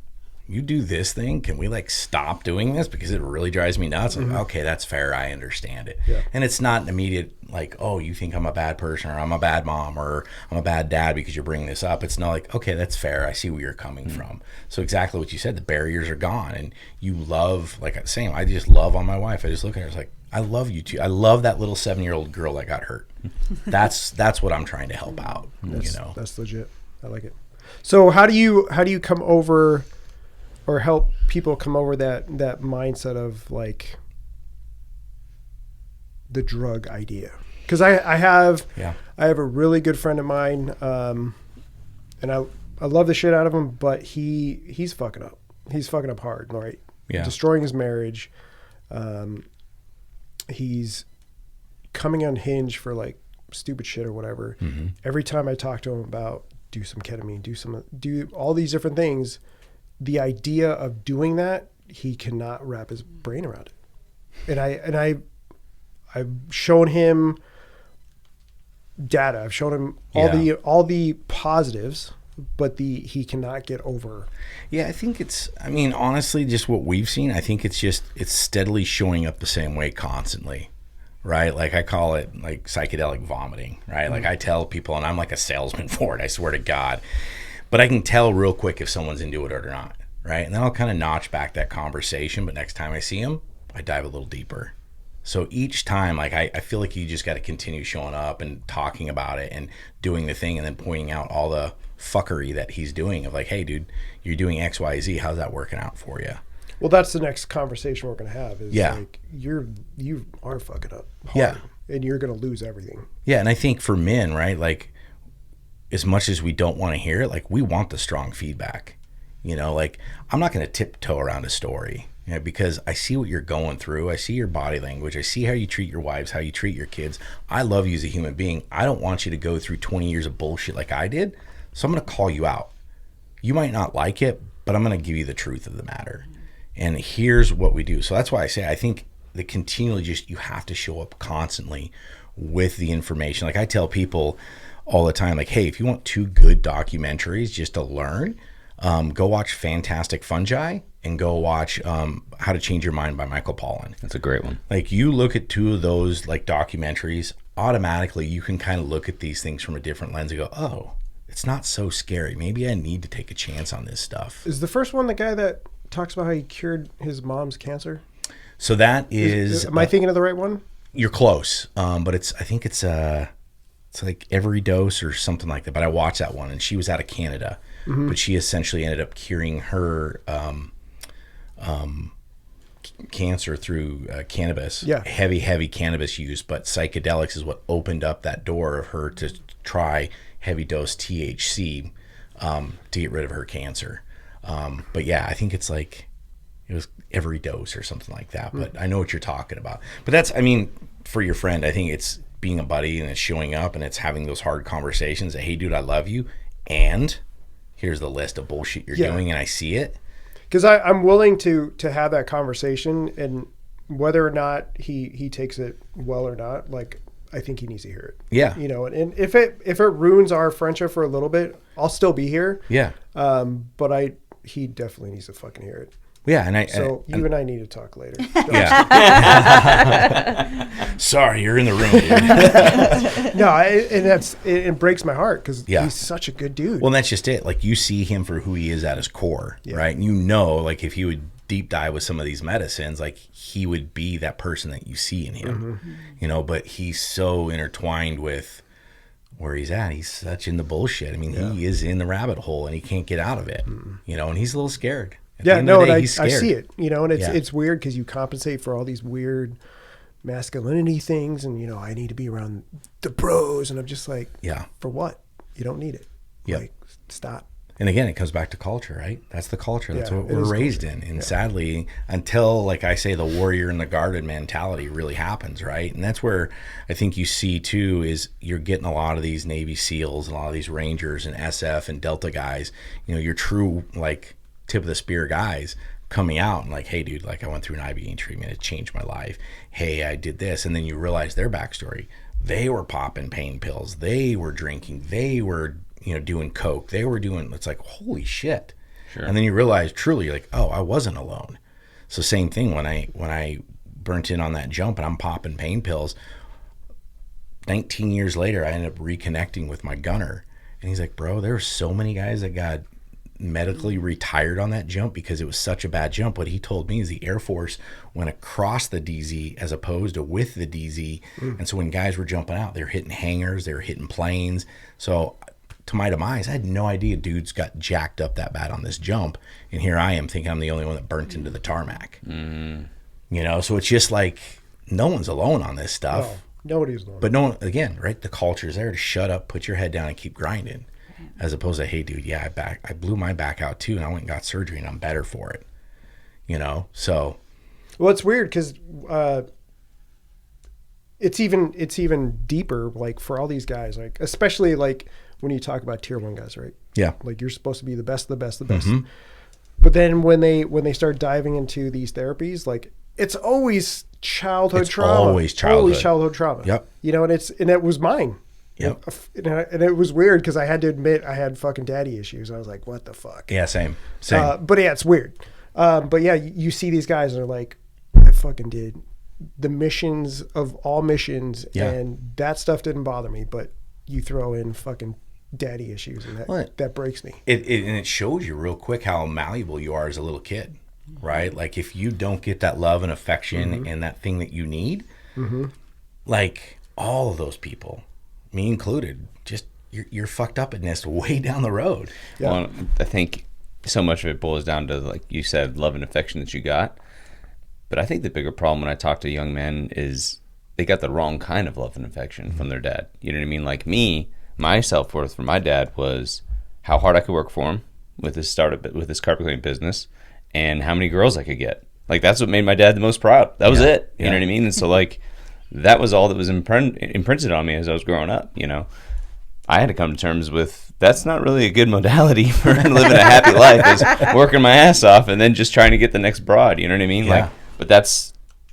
you do this thing, can we like stop doing this because it really drives me nuts? Like, okay, that's fair, I understand it. And it's not an immediate like, oh, you think I'm a bad person or I'm a bad mom or I'm a bad dad because you're bringing this up. It's not like, okay, that's fair, I see where you're coming from. So exactly what you said, the barriers are gone and you love, like same, I just love on my wife. I just look at her, it's like, I love you too. I love that little 7-year-old girl that got hurt. That's what I'm trying to help out. That's legit. I like it. So how do you come over or help people come over that mindset of like the drug idea? Because I have a really good friend of mine, and I love the shit out of him, but he's fucking up. He's fucking up hard, right? Yeah. Destroying his marriage. He's coming unhinged for like stupid shit or whatever. Every time I talk to him about do some ketamine, do all these different things, the idea of doing that, he cannot wrap his brain around it. And I've shown him data. I've shown him all the positives, but he cannot get over. Yeah, I think honestly, just what we've seen, I think it's steadily showing up the same way constantly, right? Like I call it like psychedelic vomiting, right? Mm-hmm. Like I tell people, and I'm like a salesman for it, I swear to God, but I can tell real quick if someone's into it or not, right? And then I'll kind of notch back that conversation, but next time I see them, I dive a little deeper. So each time, like I feel like you just got to continue showing up and talking about it and doing the thing, and then pointing out all the fuckery that he's doing of like, hey, dude, you're doing X, Y, Z. How's that working out for you? Well, that's the next conversation we're going to have. Is like you are fucking up hard, and you're going to lose everything. Yeah, and I think for men, right, like as much as we don't want to hear it, like we want the strong feedback. You know, like I'm not going to tiptoe around a story. Yeah, because I see what you're going through. I see your body language. I see how you treat your wives, how you treat your kids. I love you as a human being. I don't want you to go through 20 years of bullshit like I did. So I'm going to call you out. You might not like it, but I'm going to give you the truth of the matter. And here's what we do. So that's why I say I think that continually you have to show up constantly with the information. Like I tell people all the time, like, hey, if you want 2 good documentaries just to learn, go watch Fantastic Fungi and go watch How to Change Your Mind by Michael Pollan. That's a great one. Like you look at 2 of those like documentaries, automatically you can kind of look at these things from a different lens and go, oh, it's not so scary. Maybe I need to take a chance on this stuff. Is the first one the guy that talks about how he cured his mom's cancer? So that is... Am I thinking of the right one? You're close, but I think it's like Every Dose or something like that. But I watched that one, and she was out of Canada. Mm-hmm. But she essentially ended up curing her cancer through cannabis. Yeah. Heavy cannabis use, but psychedelics is what opened up that door of her to try heavy dose THC to get rid of her cancer. But yeah, I think it's like it was Every Dose or something like that. But I know what you're talking about. But that's, I mean, for your friend, I think it's being a buddy and it's showing up and it's having those hard conversations that, hey, dude, I love you, and here's the list of bullshit you're doing, and I see it. Because I'm willing to have that conversation, and whether or not he takes it well or not, like I think he needs to hear it. Yeah. You know, and if it ruins our friendship for a little bit, I'll still be here. Yeah. But he definitely needs to fucking hear it. Yeah, and you and I need to talk later. Yeah. Sorry, you're in the room, dude. No, and it breaks my heart because he's such a good dude. Well, and that's just it. Like you see him for who he is at his core, right? And you know, like if he would deep dive with some of these medicines, like he would be that person that you see in him, you know. But he's so intertwined with where he's at. He's such in the bullshit. I mean, he is in the rabbit hole and he can't get out of it, you know. And he's a little scared. And I see it, you know, and it's weird because you compensate for all these weird masculinity things, and you know, I need to be around the bros, and I'm just like, for what? You don't need it. Like, stop. And again, it comes back to culture, right? That's the culture. That's what we're raised in. And sadly, until, like I say, the warrior in the garden mentality really happens, right? And that's where I think you see too is you're getting a lot of these Navy SEALs and a lot of these Rangers and SF and Delta guys, you know, your true like tip of the spear guys coming out and like, hey dude, like I went through an IBA treatment, it changed my life. Hey, I did this. And then you realize their backstory. They were popping pain pills, they were drinking, they were, you know, doing coke, they were doing, it's like, holy shit. Sure. And then you realize truly like, oh, I wasn't alone. So same thing when I burnt in on that jump and I'm popping pain pills, 19 years later I ended up reconnecting with my gunner, and he's like, bro, there were so many guys that got medically retired on that jump because it was such a bad jump. What he told me is the Air Force went across the DZ as opposed to with the DZ. And so when guys were jumping out, they're hitting hangars, they were hitting planes. So to my demise, I had no idea dudes got jacked up that bad on this jump. And here I am thinking I'm the only one that burnt into the tarmac. You know, so it's just like no one's alone on this stuff. No, nobody's alone. But no one, again, right? The culture's there to shut up, put your head down, and keep grinding. As opposed to, hey, dude, I blew my back out too, and I went and got surgery, and I'm better for it. You know, so. Well, it's weird because it's even deeper. Like for all these guys, like especially like when you talk about tier 1 guys, right? Yeah. Like you're supposed to be the best of the best of the best. But then when they start diving into these therapies, like it's always childhood trauma. Always childhood trauma. Yep. You know, and it was mine. Yep. And it was weird because I had to admit I had fucking daddy issues. I was like, what the fuck? Yeah, same. But yeah, it's weird. But yeah, you see these guys and they're like, I fucking did the missions of all missions, and that stuff didn't bother me. But you throw in fucking daddy issues, and that breaks me. And it shows you real quick how malleable you are as a little kid, right? Like if you don't get that love and affection and that thing that you need, like all of those people, me included, just you're fucked up in this way down the road. Yeah. Well, I think so much of it boils down to, like you said, love and affection that you got. But I think the bigger problem when I talk to young men is they got the wrong kind of love and affection from their dad. You know what I mean? Like me, my self-worth from my dad was how hard I could work for him with his startup, with his carpet cleaning business, and how many girls I could get. Like that's what made my dad the most proud. That was it. You know what I mean? And so like that was all that was imprinted on me as I was growing up. You know, I had to come to terms with that's not really a good modality for living a happy life, is working my ass off and then just trying to get the next broad. You know what I mean? Yeah. Like, but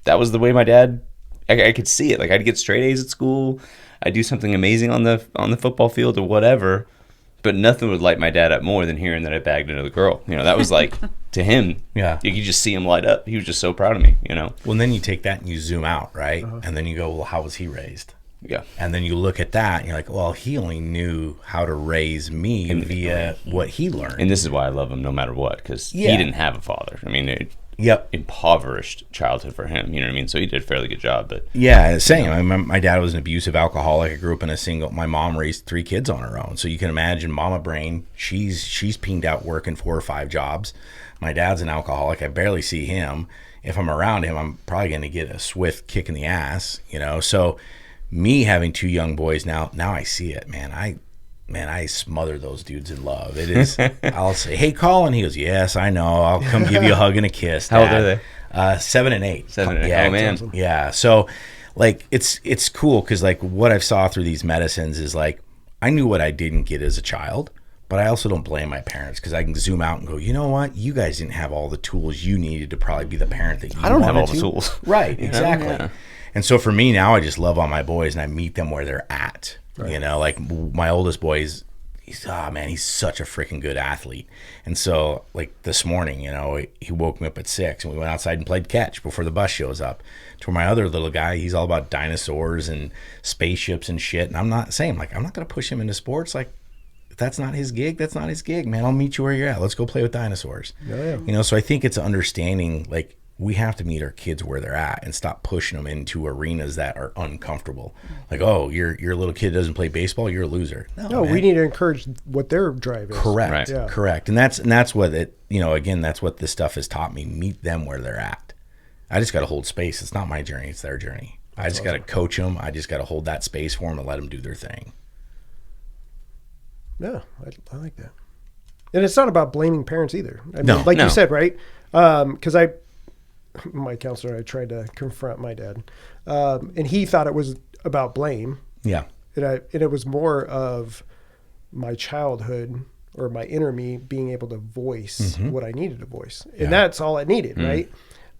that was the way my dad. I could see it. Like I'd get straight A's at school. I'd do something amazing on the football field or whatever. But nothing would light my dad up more than hearing that I bagged another girl. You know, that was like, to him, you could just see him light up. He was just so proud of me, you know. Well, and then you take that and you zoom out, right? And then you go, well, how was he raised? Yeah. And then you look at that and you're like, well, he only knew how to raise me via what he learned. And this is why I love him no matter what, because he didn't have a father. I mean, impoverished childhood for him, you know what I mean? So he did a fairly good job. But yeah, same. I mean, my dad was an abusive alcoholic. I grew up in my mom raised 3 kids on her own. So you can imagine mama brain, she's peened out working 4 or 5 jobs. My dad's an alcoholic. I barely see him. If I'm around him, I'm probably going to get a swift kick in the ass, you know? So me having 2 young boys now I see it, man. I smother those dudes in love. It is. I'll say, "Hey, Colin." He goes, "Yes, I know. I'll come give you a hug and a kiss." How old are they? 7 and 8. 7 and 8. Yeah, oh man. Awesome. Yeah. So, like, it's cool because like what I've saw through these medicines is like I knew what I didn't get as a child, but I also don't blame my parents because I can zoom out and go, you know what? You guys didn't have all the tools you needed to probably be the parent that you. I don't have all the tools. Right. Exactly. Yeah. And so for me now, I just love all my boys and I meet them where they're at. Right. You know, like my oldest boy he's such a freaking good athlete. And so like this morning, you know, he woke me up at 6 and we went outside and played catch before the bus shows up. To my other little guy, he's all about dinosaurs and spaceships and shit. And I'm not saying like, I'm not going to push him into sports. Like if that's not his gig, that's not his gig, man. I'll meet you where you're at. Let's go play with dinosaurs. Yeah. You know, so I think it's understanding like, we have to meet our kids where they're at and stop pushing them into arenas that are uncomfortable. Like, oh, your little kid doesn't play baseball, you're a loser. No, we need to encourage what their drive is. Correct, right. Yeah. Correct. And that's what it, you know, again, that's what this stuff has taught me. Meet them where they're at. I just got to hold space. It's not my journey, it's their journey. I just got to coach them. I just got to hold that space for them and let them do their thing. Yeah, I like that. And it's not about blaming parents either. I mean, you said, right? Because my counselor, I tried to confront my dad, and he thought it was about blame. Yeah, and it was more of my childhood or my inner me being able to voice what I needed to voice, and that's all I needed, right?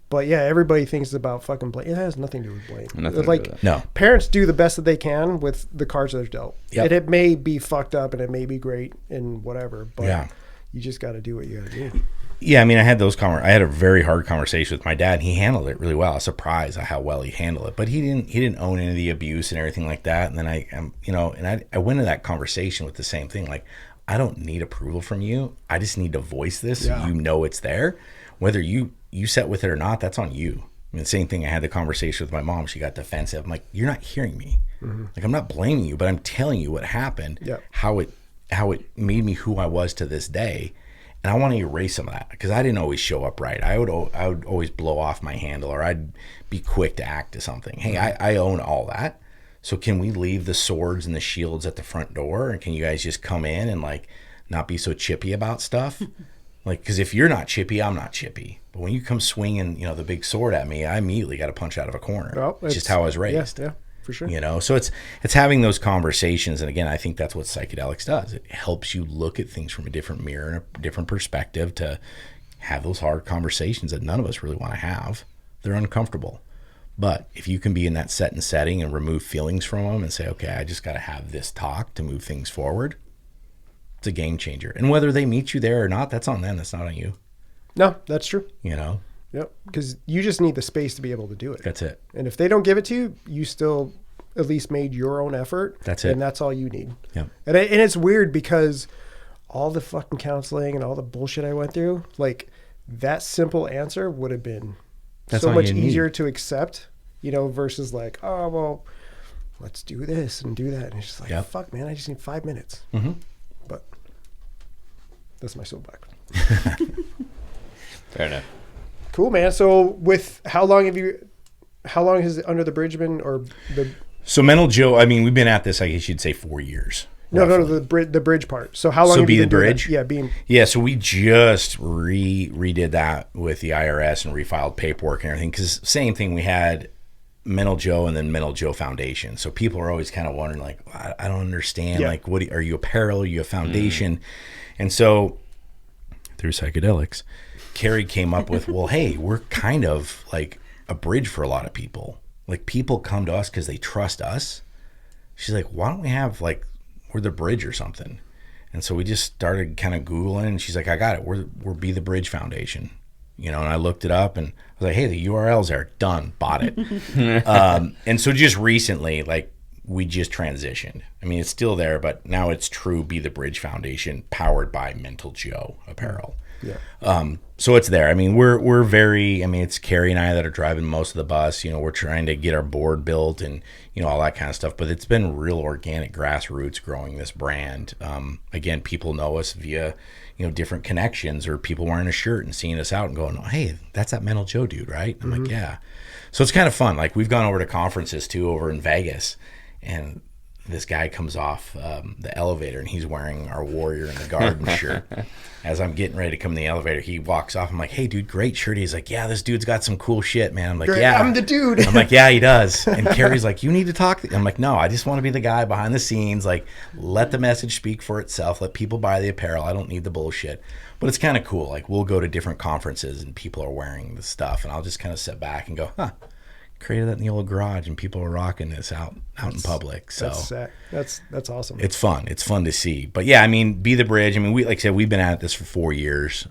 But yeah, everybody thinks it's about fucking blame. It has nothing to do with blame. Like parents do the best that they can with the cards they're dealt. Yep. And it may be fucked up and it may be great and whatever, but you just got to do what you got to do. Yeah, I mean, I had a very hard conversation with my dad. And he handled it really well. I was surprised at how well he handled it. But he didn't own any of the abuse and everything like that. And then I went into that conversation with the same thing. Like, I don't need approval from you. I just need to voice this so you know it's there. Whether you set with it or not, that's on you. I mean, same thing. I had the conversation with my mom. She got defensive. I'm like, you're not hearing me. Like, I'm not blaming you, but I'm telling you what happened. How it made me who I was to this day. And I want to erase some of that because I didn't always show up right. I would always blow off my handle or I'd be quick to act to something. Hey, I own all that. So can we leave the swords and the shields at the front door? And can you guys just come in and like not be so chippy about stuff? Like, because if you're not chippy, I'm not chippy. But when you come swinging, you know, the big sword at me, I immediately got to punch out of a corner. Well, it's just how I was raised. Yeah, for sure. You know, so it's having those conversations. And again, I think that's what psychedelics does. It helps you look at things from a different mirror and a different perspective to have those hard conversations that none of us really want to have. They're uncomfortable. But if you can be in that set and setting and remove feelings from them and say, okay, I just got to have this talk to move things forward, it's a game changer. And whether they meet you there or not, that's on them. That's not on you. No, that's true. You know? Yep. Because you just need the space to be able to do it. That's it. And if they don't give it to you, you still at least made your own effort. That's it. And that's all you need. Yep. And it's weird because all the fucking counseling and all the bullshit I went through, like that simple answer would have been so much easier to accept, you know, versus like, oh, well, let's do this and do that. And it's just like, fuck, man, I just need 5 minutes. Mm-hmm. But that's my soapbox. Fair enough. Cool, man. So with how long has Under the Bridge been, or the... So Mental Joe, I mean, we've been at this, I guess you'd say 4 years. No, the bridge part. So how long have you been doing that? Yeah, so we just redid that with the IRS and refiled paperwork and everything, because same thing, we had Mental Joe and then Mental Joe Foundation. So people are always kind of wondering, like, I don't understand, like, what are you, apparel, are you a foundation? And so through psychedelics, Carrie came up with, well, hey, we're kind of like a bridge for a lot of people. Like, people come to us because they trust us. She's like, why don't we have, like, we're the bridge or something? And so we just started kind of Googling, and she's like, I got it. We're Be the Bridge Foundation. You know, and I looked it up, and I was like, hey, the URL's there. Done. Bought it. And so just recently, like, we just transitioned. I mean, it's still there, but now it's true Be the Bridge Foundation, powered by Mental Joe apparel. Yeah. So it's there. I mean, we're very, I mean, it's Carrie and I that are driving most of the bus. You know, we're trying to get our board built and, you know, all that kind of stuff. But it's been real organic grassroots growing this brand. Again, people know us via, you know, different connections, or people wearing a shirt and seeing us out and going, oh, hey, that's that Mental Joe dude, right? I'm like, yeah. So it's kind of fun. Like, we've gone over to conferences too over in Vegas, and this guy comes off the elevator, and he's wearing our Warrior in the Garden shirt. As I'm getting ready to come in the elevator, he walks off. I'm like, hey, dude, great shirt. He's like, yeah, this dude's got some cool shit, man. I'm like, great, yeah. I'm the dude. I'm like, yeah, he does. And Carrie's like, you need to talk. I'm like, no, I just want to be the guy behind the scenes. Like, let the message speak for itself. Let people buy the apparel. I don't need the bullshit. But it's kind of cool. Like, we'll go to different conferences, and people are wearing the stuff, and I'll just kind of sit back and go, created that in the old garage, and people are rocking this out in public. So that's awesome. It's fun. It's fun to see. But yeah, I mean, Be the Bridge. I mean, like I said, we've been at this for 4 years.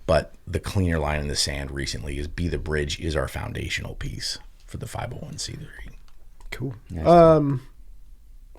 But the cleaner line in the sand recently is Be the Bridge is our foundational piece for the 501c3. Cool. Nice.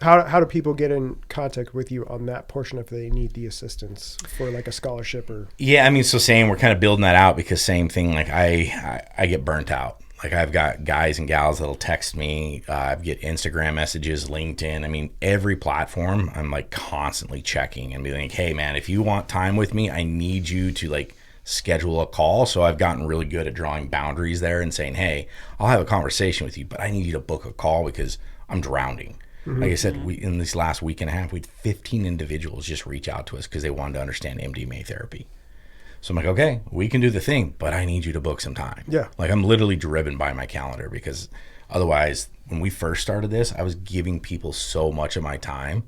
How do people get in contact with you on that portion if they need the assistance for like a scholarship or? Yeah, I mean, so same. We're kind of building that out, because same thing. Like, I get burnt out. Like, I've got guys and gals that'll text me. I get Instagram messages, LinkedIn. I mean, every platform I'm like constantly checking and be like, hey, man, if you want time with me, I need you to like schedule a call. So I've gotten really good at drawing boundaries there and saying, hey, I'll have a conversation with you, but I need you to book a call because I'm drowning. Like I said, in this last week and a half, we had 15 individuals just reach out to us because they wanted to understand MDMA therapy. So I'm like, okay, we can do the thing, but I need you to book some time. Yeah. Like, I'm literally driven by my calendar, because otherwise, when we first started this, I was giving people so much of my time.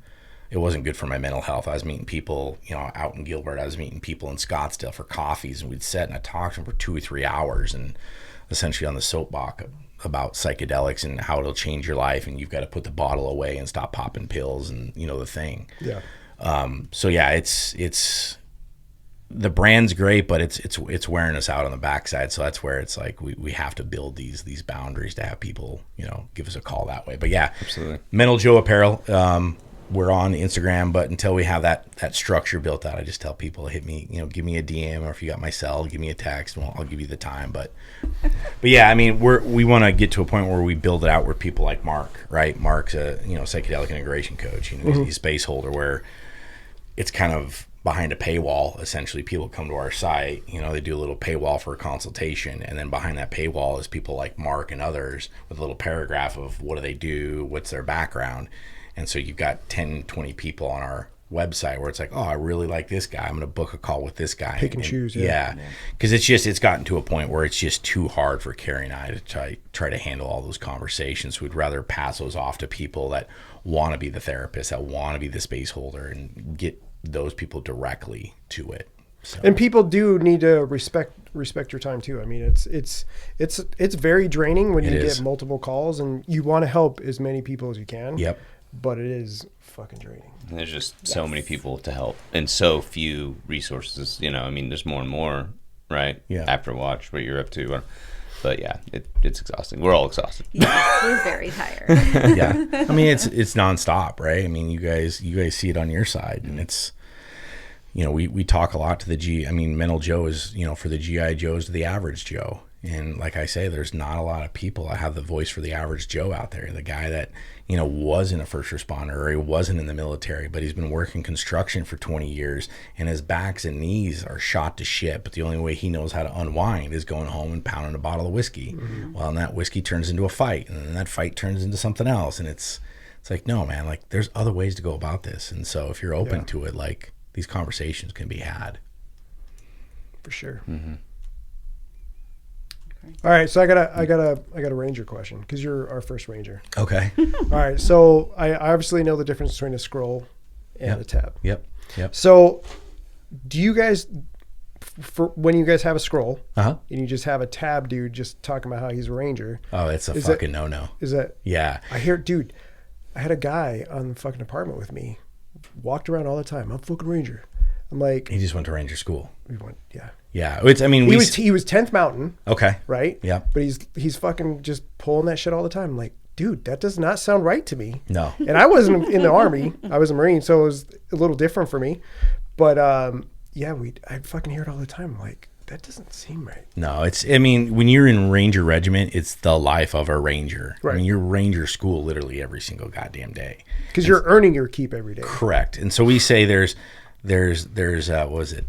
It wasn't good for my mental health. I was meeting people, you know, out in Gilbert. I was meeting people in Scottsdale for coffees, and we'd sit and I talked to them for 2 or 3 hours, and essentially on the soapbox about psychedelics and how it'll change your life, and you've got to put the bottle away and stop popping pills, and you know the thing. Yeah. So yeah, it's the brand's great, but it's wearing us out on the backside. So that's where it's like we have to build these boundaries to have people, you know, give us a call that way. But yeah, absolutely. Mental Joe Apparel. We're on Instagram, but until we have that structure built out, I just tell people, hit me, you know, give me a DM, or if you got my cell, give me a text, and I'll give you the time. But yeah, I mean, we want to get to a point where we build it out where people like Mark, right? Mark's a, you know, psychedelic integration coach. You know, he's a space holder, where it's kind of behind a paywall. Essentially, people come to our site, you know, they do a little paywall for a consultation, and then behind that paywall is people like Mark and others with a little paragraph of what do they do, what's their background. And so you've got 10, 20 people on our website where it's like, oh, I really like this guy, I'm going to book a call with this guy. Pick and choose. Yeah. Because it's gotten to a point where it's just too hard for Carrie and I to try to handle all those conversations. We'd rather pass those off to people that want to be the therapist, that want to be the space holder, and get those people directly to it. So. And people do need to respect your time too. I mean, it's very draining when you get multiple calls, and you want to help as many people as you can. Yep. But it is fucking draining. And there's just so many people to help and so few resources. You know, I mean, there's more and more, right? Yeah. After watch what you're up to. But yeah, it's exhausting. We're all exhausted. Yeah, we're very tired. Yeah. I mean, it's nonstop, right? I mean, you guys see it on your side, and it's, you know, we talk a lot to the Mental Joe is, you know, for the GI Joes to the average Joe. And like I say, there's not a lot of people that have the voice for the average Joe out there. The guy that, you know, wasn't a first responder, or he wasn't in the military, but he's been working construction for 20 years and his backs and knees are shot to shit. But the only way he knows how to unwind is going home and pounding a bottle of whiskey. Mm-hmm. Well, and that whiskey turns into a fight, and then that fight turns into something else. And it's like, no, man, like there's other ways to go about this. And so if you're open to it, like these conversations can be had. For sure. Mm-hmm. All right, so I got a ranger question, because you're our first ranger. Okay. All right, so I obviously know the difference between a scroll and a tab. Yep. So, do you guys, for when you guys have a scroll, and you just have a tab dude just talking about how he's a ranger? Oh, it's a fucking no-no. Is that? Yeah. I hear, dude. I had a guy on the fucking apartment with me, walked around all the time. I'm fucking ranger. I'm like, he just went to ranger school. We went, yeah. Yeah, it's. I mean, he was 10th Mountain. Okay. Right. Yeah. But he's fucking just pulling that shit all the time. I'm like, dude, that does not sound right to me. No. And I wasn't in the Army. I was a Marine, so it was a little different for me. But I fucking hear it all the time. I'm like, that doesn't seem right. No, it's. I mean, when you're in Ranger Regiment, it's the life of a Ranger. Right. I mean, you're Ranger school literally every single goddamn day. Because you're earning your keep every day. Correct. And so we say there's what was it?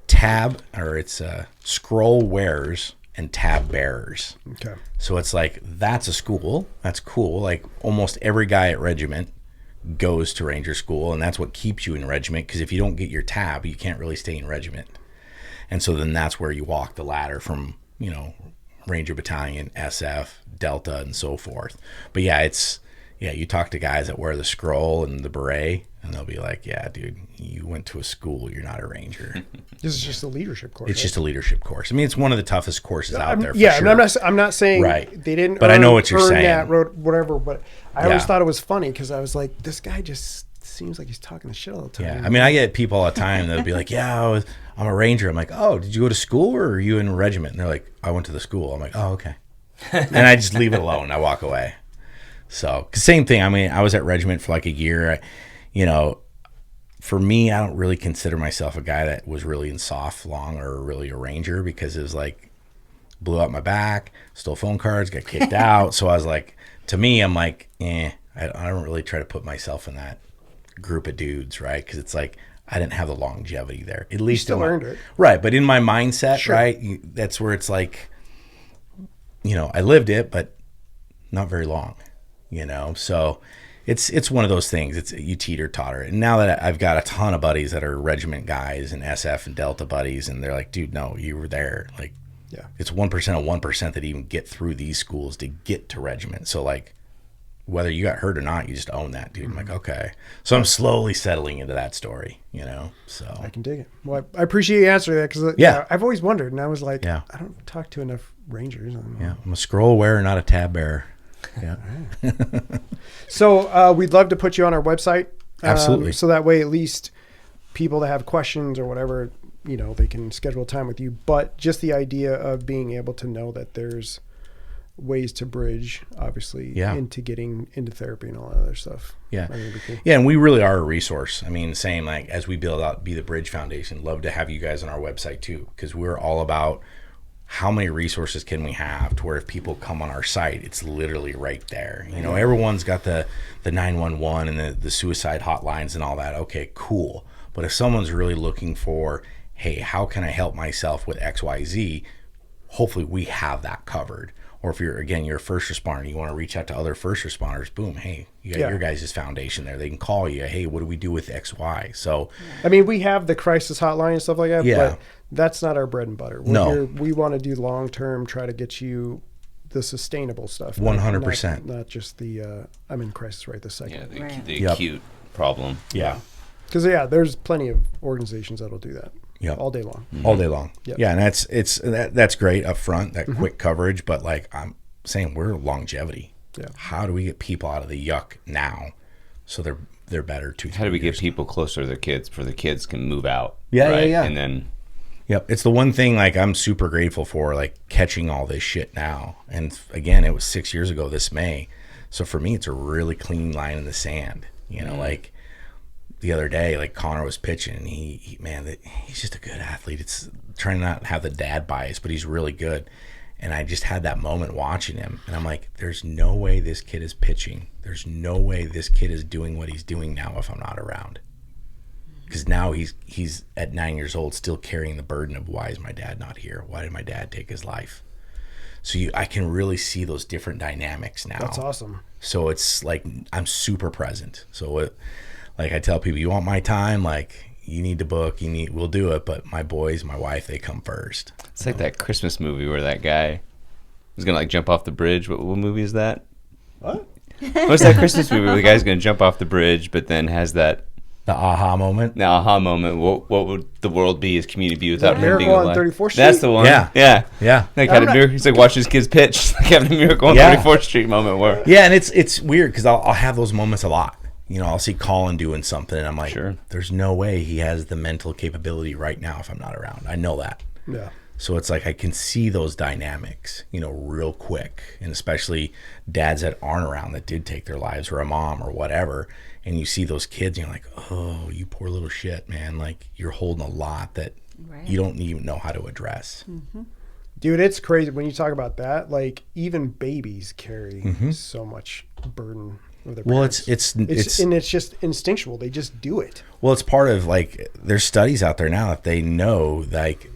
Tab, or it's scroll wearers and tab bearers. Okay. So it's like, that's a school. That's cool. Like almost every guy at regiment goes to Ranger school, and that's what keeps you in regiment, because if you don't get your tab, you can't really stay in regiment. And so then that's where you walk the ladder from, you know, Ranger Battalion, SF, Delta, and so forth. But you talk to guys that wear the scroll and the beret, and they'll be like, yeah, dude, you went to a school, you're not a ranger. This is just a leadership course. It's just a leadership course. I mean, it's one of the toughest courses out there. For yeah, sure. and I'm not saying they didn't. But I know what you're saying. That road, whatever. But I always thought it was funny, because I was like, this guy just seems like he's talking the shit all the time. Yeah, I mean, I get people all the time that'll be like, yeah, I'm a ranger. I'm like, oh, did you go to school, or are you in a regiment? And they're like, I went to the school. I'm like, oh, okay. And I just leave it alone. I walk away. So same thing. I mean, I was at regiment for like a year. For me, I don't really consider myself a guy that was really in soft long or really a ranger, because it was like, blew out my back, stole phone cards, got kicked out. So I was like, to me, I'm like, I don't really try to put myself in that group of dudes, right? Because it's like, I didn't have the longevity there. At least you still earned it. Right. But in my mindset, sure. Right, that's where it's like, you know, I lived it, but not very long, you know? So it's one of those things. It's you teeter totter. And now that I've got a ton of buddies that are regiment guys and SF and Delta buddies, and they're like, dude, no, you were there. Like, yeah, it's 1% of 1% that even get through these schools to get to regiment. So like, whether you got hurt or not, you just own that, dude. I'm like, okay. So I'm slowly settling into that story, you know? So I can dig it. Well, I appreciate you answering that, because I've always wondered, and I was like, I don't talk to enough Rangers. I'm a scroll wearer, not a tab bearer. Yeah. So we'd love to put you on our website. Absolutely. So that way, at least people that have questions or whatever, you know, they can schedule time with you. But just the idea of being able to know that there's ways to bridge, obviously, into getting into therapy and all that other stuff. Yeah. Cool. Yeah, and we really are a resource. I mean, same like as we build out Be the Bridge Foundation, love to have you guys on our website too, because we're all about how many resources can we have to where if people come on our site, it's literally right there. You know, everyone's got the 911 and the suicide hotlines and all that. Okay, cool. But if someone's really looking for, hey, how can I help myself with XYZ? Hopefully we have that covered. Or if you're a first responder, you want to reach out to other first responders, boom, hey, you got your guys' foundation there. They can call you, hey, what do we do with XY? So, I mean, we have the crisis hotline and stuff like that, but that's not our bread and butter. We want to do long-term, try to get you the sustainable stuff. 100%. Not just the, I'm in crisis right this second. Yeah, the acute problem. Yeah. Because, there's plenty of organizations that'll do that. all day long. All day long. Yep. Yeah, and that's great up front, that quick coverage, but like I'm saying, we're longevity. Yeah. How do we get people out of the yuck now so they're better 2 How do we get people closer to their kids before the kids can move out? Yeah, right? yeah. And then yep, it's the one thing like I'm super grateful for, like catching all this shit now. And again, it was 6 years ago this May. So for me, it's a really clean line in the sand. You know, like the other day, like Connor was pitching, and he's just a good athlete. It's trying to not have the dad bias, but he's really good. And I just had that moment watching him, and I'm like, there's no way this kid is pitching. There's no way this kid is doing what he's doing now if I'm not around. Because now he's at 9 years old still carrying the burden of, why is my dad not here? Why did my dad take his life? So I can really see those different dynamics now. That's awesome. So it's like I'm super present. So like I tell people, you want my time, like you need to book, we'll do it, but my boys, my wife, they come first. It's like that Christmas movie where that guy was gonna like jump off the bridge. What movie is that? What? What's that Christmas movie where the guy's gonna jump off the bridge, but then has the aha moment? The aha moment. What would the world be, his community be without him being alive? Miracle on 34th Street? That's the one. Yeah. Like had a miracle. He's like watching his kids pitch, like having a miracle on 34th Street moment where. Yeah, and it's weird because I'll have those moments a lot. You know, I'll see Colin doing something, and I'm like, there's no way he has the mental capability right now if I'm not around. I know that. Yeah. So it's like I can see those dynamics, you know, real quick. And especially dads that aren't around that did take their lives, or a mom or whatever. And you see those kids and you're like, oh, you poor little shit, man. Like you're holding a lot that you don't even know how to address. Mm-hmm. Dude, it's crazy when you talk about that. Like even babies carry so much burden. Well, it's and it's just instinctual. They just do it. Well, it's part of like there's studies out there now that they know like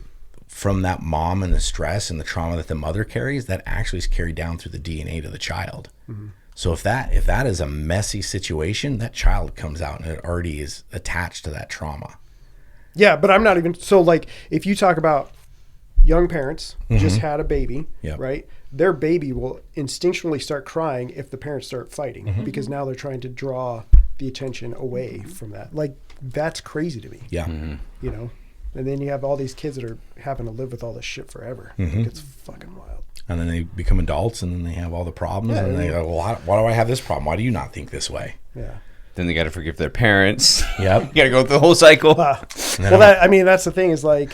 from that mom and the stress and the trauma that the mother carries, that actually is carried down through the DNA to the child. Mm-hmm. So if that is a messy situation, that child comes out and it already is attached to that trauma. Yeah, but I'm not even so like if you talk about young parents just had a baby, right? Their baby will instinctually start crying if the parents start fighting because now they're trying to draw the attention away from that. Like that's crazy to me. Yeah. You know? And then you have all these kids that are having to live with all this shit forever. Like, it's fucking wild. And then they become adults and then they have all the problems and they go, well, why do I have this problem? Why do you not think this way? Yeah. Then they got to forgive their parents. Yep. You got to go through the whole cycle. Well, that's the thing is like,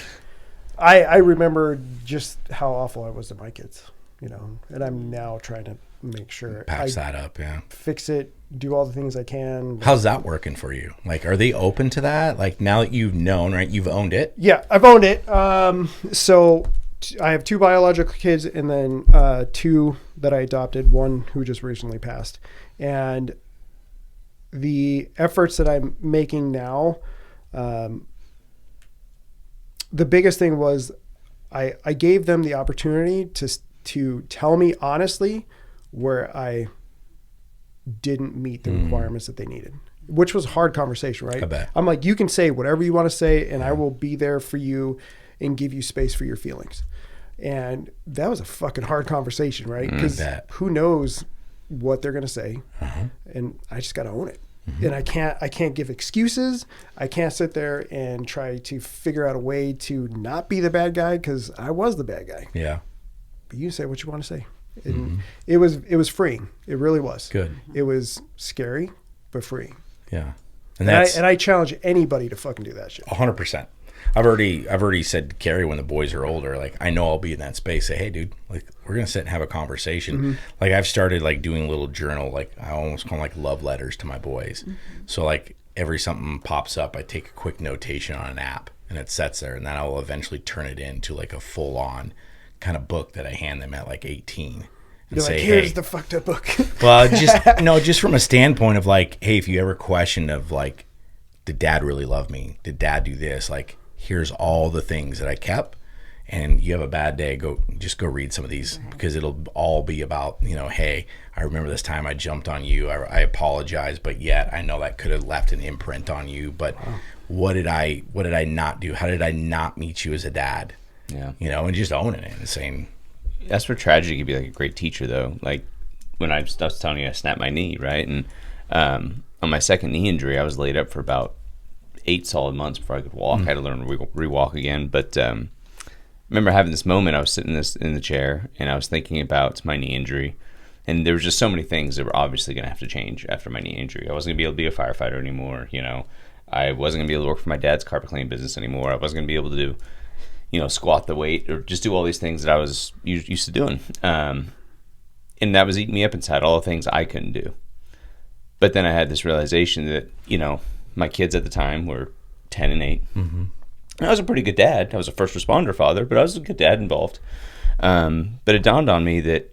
I remember just how awful I was to my kids, you know, and I'm now trying to make sure patch that up, fix it, do all the things I can. How's that working for you? Like, are they open to that? Like now that you've known, right? You've owned it. Yeah, I've owned it. So I have 2 biological kids and then 2 that I adopted, 1 who just recently passed. And the efforts that I'm making now, the biggest thing was I gave them the opportunity to tell me honestly where I didn't meet the requirements that they needed, which was a hard conversation, right? I bet. I'm like, you can say whatever you want to say and I will be there for you and give you space for your feelings. And that was a fucking hard conversation, right? Because who knows what they're going to say. And I just got to own it. And I can't give excuses. I can't sit there and try to figure out a way to not be the bad guy because I was the bad guy. Yeah. But you say what you want to say. And it was freeing. It really was. Good. It was scary, but freeing. Yeah. And I challenge anybody to fucking do that shit. 100%. I've already said to Carrie when the boys are older, like I know I'll be in that space. Say, hey, dude, like we're gonna sit and have a conversation. Like I've started like doing a little journal, like I almost call them like love letters to my boys. So like every something pops up, I take a quick notation on an app and it sets there, and then I will eventually turn it into like a full on kind of book that I hand them at like 18. You're say, like, here's the fucked up book. Well, just from a standpoint of like, hey, if you ever question of like, did dad really love me? Did dad do this? Like, here's all the things that I kept, and you have a bad day, go read some of these because it'll all be about, you know, hey, I remember this time I jumped on you. I apologize, but yet I know that could have left an imprint on you. But what did I not do? How did I not meet you as a dad? Yeah. You know, and just owning it and saying. That's where tragedy could be like a great teacher, though. Like when I was telling you I snapped my knee, right? And on my second knee injury, I was laid up for about 8 solid months before I could walk. I had to learn to re-walk again. But I remember having this moment. I was sitting in the chair, and I was thinking about my knee injury. And there was just so many things that were obviously going to have to change after my knee injury. I wasn't going to be able to be a firefighter anymore. I wasn't going to be able to work for my dad's carpet cleaning business anymore. I wasn't going to be able to do, squat the weight or just do all these things that I was used to doing. And that was eating me up inside, all the things I couldn't do. But then I had this realization that, my kids at the time were 10 and 8. Mm-hmm. And I was a pretty good dad. I was a first responder father, but I was a good dad involved. But it dawned on me that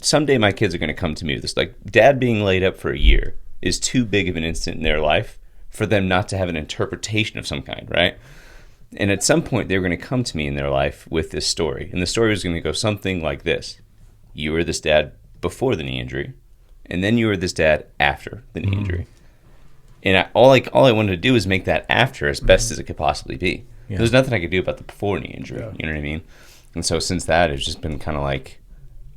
someday my kids are going to come to me with this, like, dad being laid up for a year is too big of an instant in their life for them not to have an interpretation of some kind, right? And at some point, they're going to come to me in their life with this story. And the story was going to go something like this. You were this dad before the knee injury, and then you were this dad after the knee injury. And all I wanted to do was make that after as best as it could possibly be. Yeah. There's nothing I could do about the before knee injury, you know what I mean? And so since that, it's just been kind of like,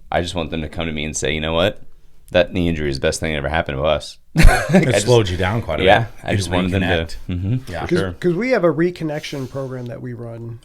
I just want them to come to me and say, you know what? That knee injury is the best thing that ever happened to us. It slowed you down quite a bit. Yeah, I just wanted them to. Yeah, because we have a reconnection program that we run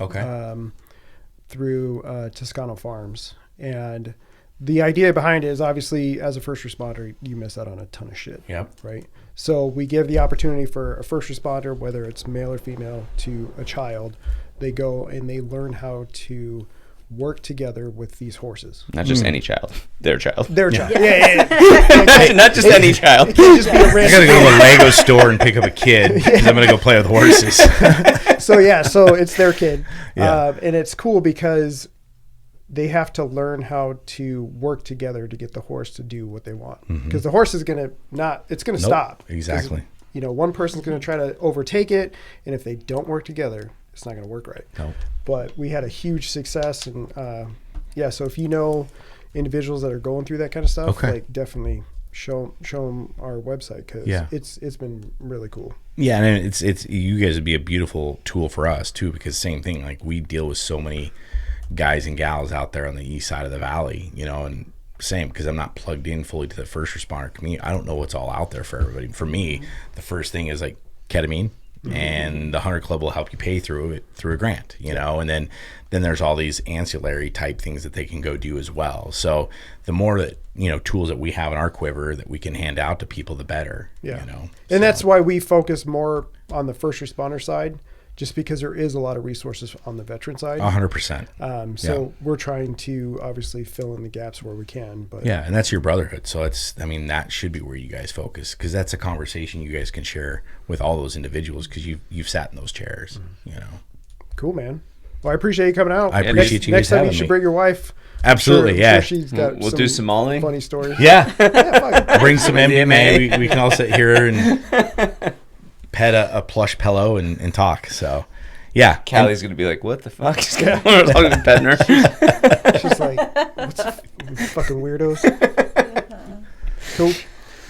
through Toscano Farms. And the idea behind it is, obviously, as a first responder, you miss out on a ton of shit. Yep. Right? So we give the opportunity for a first responder, whether it's male or female, to a child. They go and they learn how to work together with these horses. Not just any child. Their child. Their child. Yeah. Not just any child. It can't just be a I gotta go to a Lego store and pick up a kid because I'm gonna go play with horses. So it's their kid. Yeah. And it's cool because they have to learn how to work together to get the horse to do what they want. Because the horse is gonna stop. Exactly. One person's gonna try to overtake it, and if they don't work together, it's not going to work right. No. But we had a huge success. And so if you know individuals that are going through that kind of stuff, like, definitely show them our website, because it's been really cool. Yeah, and it's you guys would be a beautiful tool for us too, because same thing, like, we deal with so many guys and gals out there on the east side of the valley, and same, because I'm not plugged in fully to the first responder community. I don't know what's all out there for everybody. For me, the first thing is like ketamine. And the Hunter Club will help you pay through a grant, and then there's all these ancillary type things that they can go do as well. So the more that, tools that we have in our quiver that we can hand out to people, the better. And that's why we focus more on the first responder side, just because there is a lot of resources on the veteran side. 100%. So we're trying to obviously fill in the gaps where we can. But yeah, and that's your brotherhood. So that should be where you guys focus, because that's a conversation you guys can share with all those individuals, because you've sat in those chairs. Cool, man. Well, I appreciate you coming out. I appreciate you guys next time having you should me. bring your wife. Absolutely, I'm sure she's got we'll do Somali. funny stories. Yeah. Bring some MDMA. We can all sit here and pet a plush pillow and talk. So, yeah. Callie's gonna be like, "What the fuck is going on?" We're talking to petting her. She's like, "What's fucking weirdos?" Cool.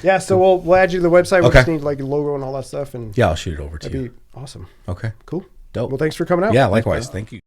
Yeah. So we'll add you to the website. We just need like a logo and all that stuff. And yeah, I'll shoot it over to you. That'd be awesome. Okay. Cool. Dope. Well, thanks for coming out. Yeah, likewise. Thank you.